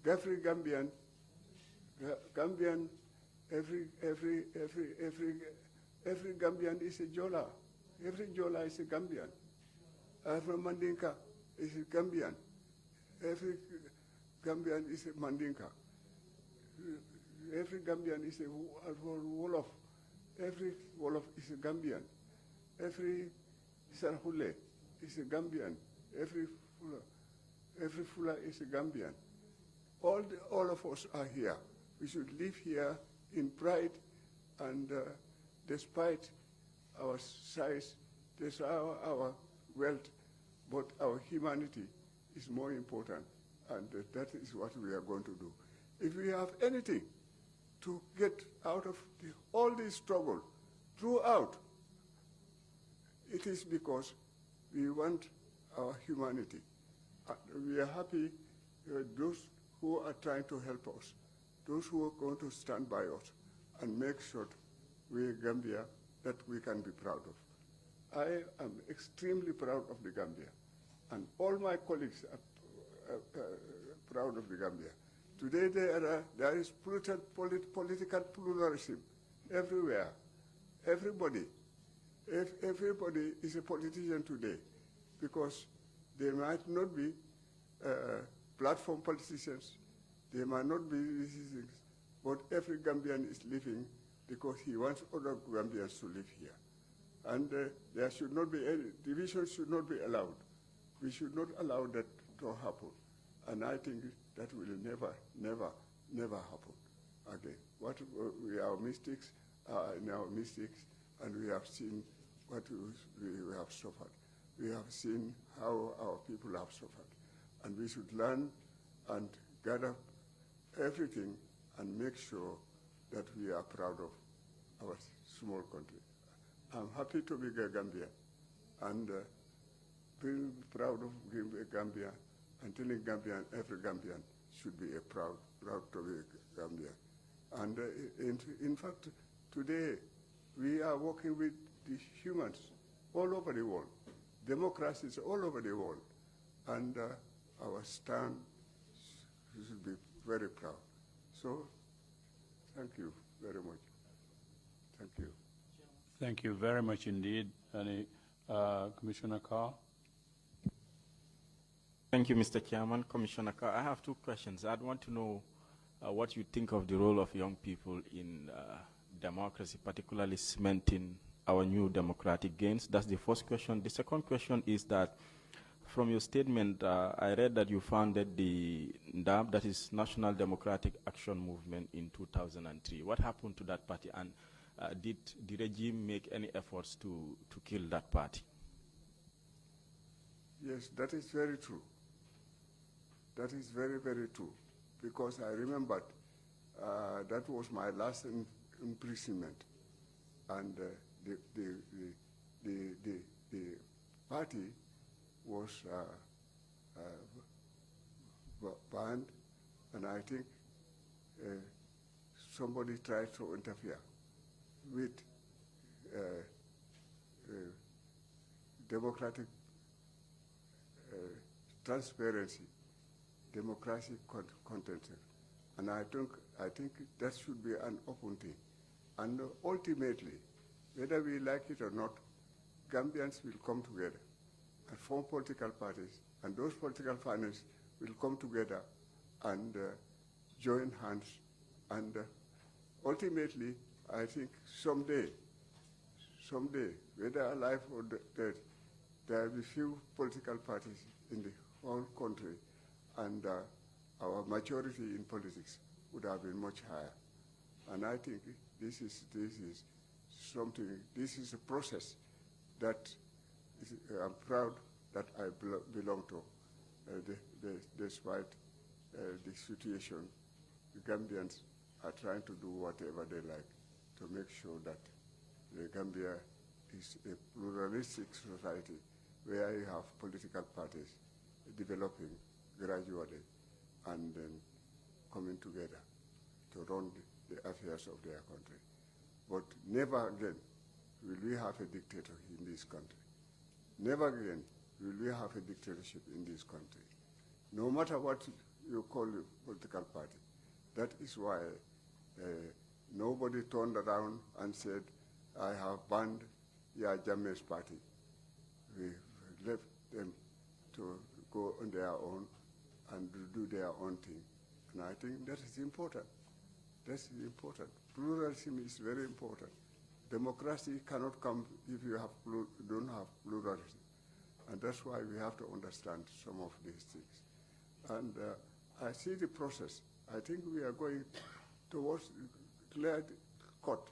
Every Gambian, every Gambian is a Jola. Every Jola is a Gambian. Every Mandinka is a Gambian. Every Gambian is a Mandinka. every Gambian is a Wolof. Every Wolof is a Gambian. Every Sarhule is a Gambian. Every Fula is a Gambian. All of us are here. We should live here in pride, and despite our size, despite our wealth, but our humanity is more important, and that is what we are going to do. If we have anything to get out of all this struggle throughout, it is because we want our humanity. We are happy those who are trying to help us, those who are going to stand by us and make sure we, Gambia, that we can be proud of. I am extremely proud of the Gambia, and all my colleagues are proud of the Gambia. Today there is political pluralism everywhere. Everybody is a politician today, because they might not be platform politicians, they might not be these things, but every Gambian is living because he wants other Gambians to live here. And there should not be any division, should not be allowed. We should not allow that to happen. And I think that will never happen again. What our mistakes are in our mistakes, and we have seen what we have suffered. We have seen how our people have suffered. And we should learn and gather everything and make sure that we are proud of our small country. I'm happy to be a Gambian, and being proud of Gambia, and telling Gambian, every Gambian should be proud to be a Gambian. And in fact, today we are working with the humans all over the world, democracies all over the world, and our stand should be very proud. So, thank you very much. Thank you. Thank you very much indeed. Commissioner Carr? Thank you, Mr. Chairman. Commissioner Carr, I have two questions. I'd want to know what you think of the role of young people in democracy, particularly cementing our new democratic gains. That's the first question. The second question is that from your statement, I read that you founded the NDAM, that is National Democratic Action Movement, in 2003. What happened to that party, and did the regime make any efforts to kill that party? Yes, that is very true. That is very, very true, because I remembered that was my last imprisonment, and the party was banned, and I think somebody tried to interfere with democratic transparency, democracy content, and I think that should be an open thing. And ultimately, whether we like it or not, Gambians will come together and form political parties, and those political parties will come together and join hands, and ultimately, I think someday, whether alive or dead, there will be few political parties in the whole country, and our majority in politics would have been much higher. And I think this is something. This is a process that I'm proud that I belong to. Despite the situation, the Gambians are trying to do whatever they like to make sure that the Gambia is a pluralistic society where you have political parties developing gradually and then coming together to run the affairs of their country. But never again will we have a dictator in this country. Never again will we have a dictatorship in this country. No matter what you call a political party. That is why nobody turned around and said, I have banned Jammeh's party. We left them to go on their own and do their own thing. And I think that is important. That's important. Pluralism is very important. Democracy cannot come if you don't have pluralism. And that's why we have to understand some of these things. And I see the process. I think we are going towards clear-cut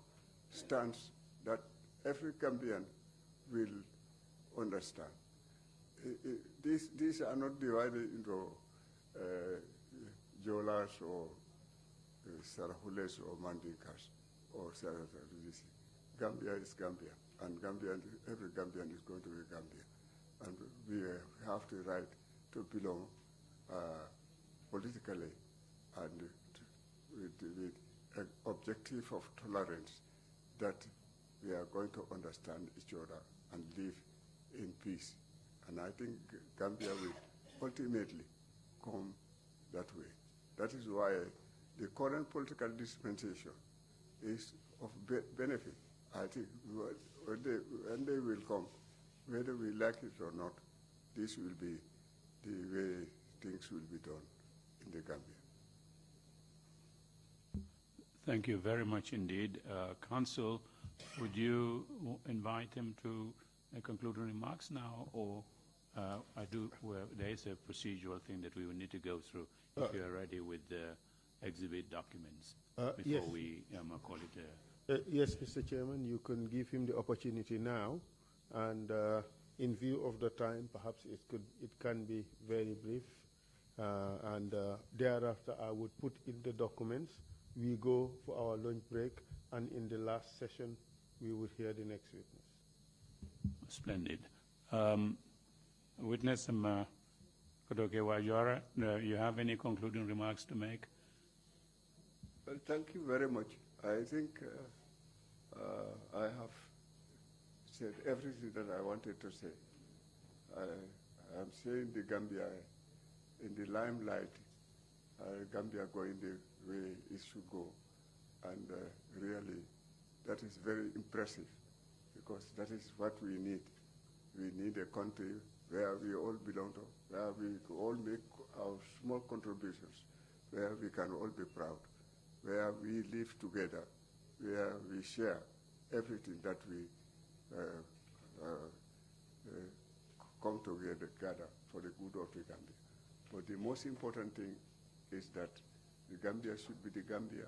stance that every Gambian will understand. These are not divided into Jolas or Sarahules or Mandinkas or Sarahulis. Gambia is Gambia, and every Gambian is going to be Gambia. And we have the right to belong politically and with an objective of tolerance that we are going to understand each other and live in peace. And I think Gambia will ultimately come that way. That is why the current political dispensation is of benefit. I think when they will come, whether we like it or not, this will be the way things will be done in the Gambia. Thank you very much indeed. Council, would you invite him to conclude remarks now, or there is a procedural thing that we will need to go through if you are ready with the exhibit documents before yes. we call it a... Yes, Mr. Chairman, you can give him the opportunity now, and in view of the time, perhaps it can be very brief, and thereafter I would put in the documents. We go for our lunch break, and in the last session, we would hear the next witness. Splendid. Witness Kotoke Juwara, you have any concluding remarks to make? Well, thank you very much. I think I have said everything that I wanted to say. I am saying the Gambia in the limelight, Gambia going the way it should go. And really, that is very impressive, because that is what we need. We need a country where we all belong to, where we all make our small contributions, where we can all be proud, where we live together, where we share everything that we come together for the good of the Gambia. But the most important thing is that the Gambia should be the Gambia.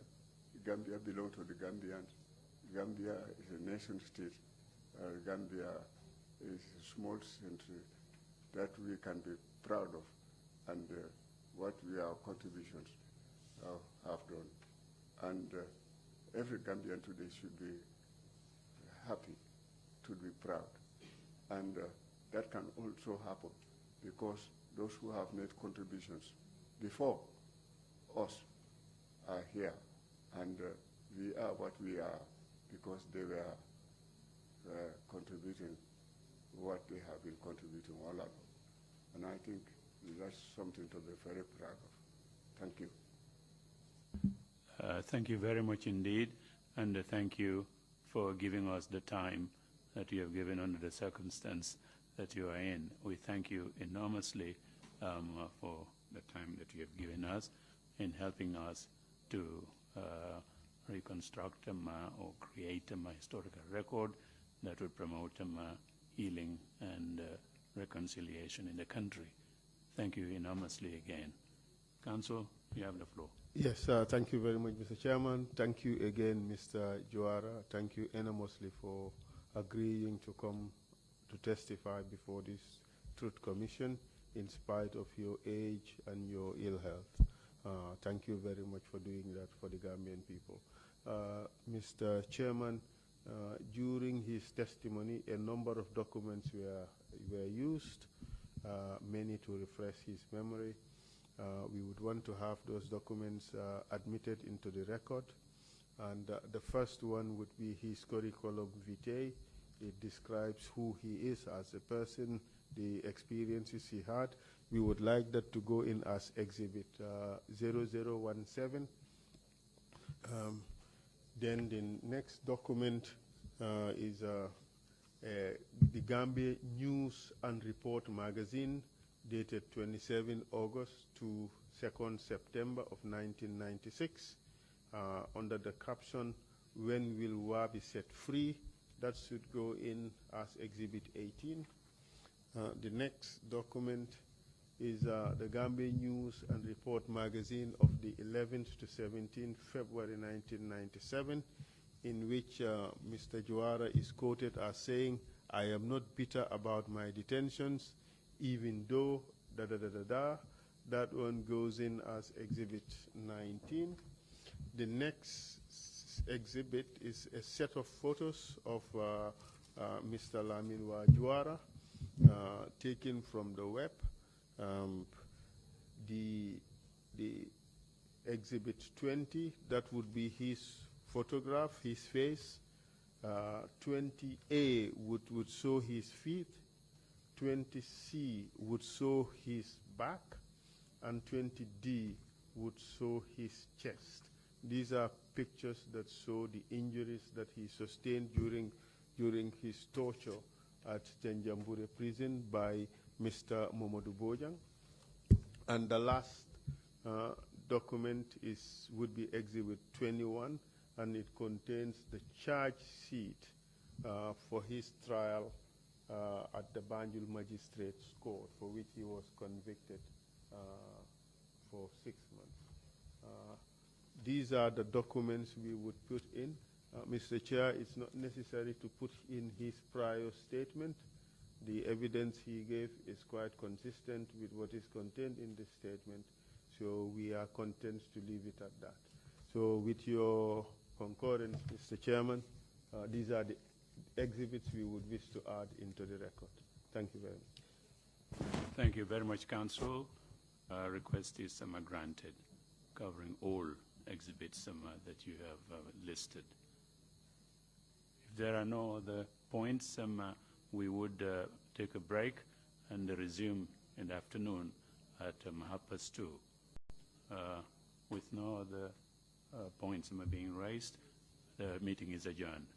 The Gambia belongs to the Gambians. Gambia is a nation state. Gambia is a small country that we can be proud of, and what our contributions have done. And every Gambian today should be happy, to be proud. And that can also happen because those who have made contributions before us are here, and we are what we are because they were contributing what they have been contributing all along. And I think that's something to be very proud of. Thank you. Thank you very much indeed, and thank you for giving us the time that you have given under the circumstance that you are in. We thank you enormously for the time that you have given us in helping us to reconstruct or create a historical record that would promote healing and reconciliation in the country. Thank you enormously again. Council, you have the floor. Yes, thank you very much, Mr. Chairman. Thank you again, Mr. Juwara. Thank you enormously for agreeing to come to testify before this Truth Commission in spite of your age and your ill health. Thank you very much for doing that for the Gambian people. Mr. Chairman, during his testimony, a number of documents were used, many to refresh his memory. We would want to have those documents admitted into the record. And the first one would be his curriculum vitae. It describes who he is as a person, the experiences he had. We would like that to go in as Exhibit 0017. Then the next document is the Gambia News and Report magazine, dated 27 August to 2nd September of 1996. under the caption, "When will Wa be set free?" That should go in as Exhibit 18. The next document is the Gambia News and Report magazine of the 11th to 17th February 1997, in which Mr. Juwara is quoted as saying, "I am not bitter about my detentions, even though da-da-da-da-da." That one goes in as Exhibit 19. The next exhibit is a set of photos of Mr. Laminwa Juwara, taken from the web. The Exhibit 20, that would be his photograph, his face. 20A would show his feet. 20C would show his back. And 20D would show his chest. These are pictures that show the injuries that he sustained during his torture at Tenjambure prison by Mr. Momodou Bojang. And the last document would be Exhibit 21, and it contains the charge sheet for his trial at the Banjul Magistrates Court, for which he was convicted for 6 months. These are the documents we would put in. Mr. Chair, it's not necessary to put in his prior statement. The evidence he gave is quite consistent with what is contained in the statement, so we are content to leave it at that. So with your concurrence, Mr. Chairman, these are the exhibits we would wish to add into the record. Thank you very much. Thank you very much, Counsel. Request is granted, covering all exhibits that you have listed. If there are no other points, we would take a break and resume in the afternoon at 2:30. With no other points being raised, the meeting is adjourned.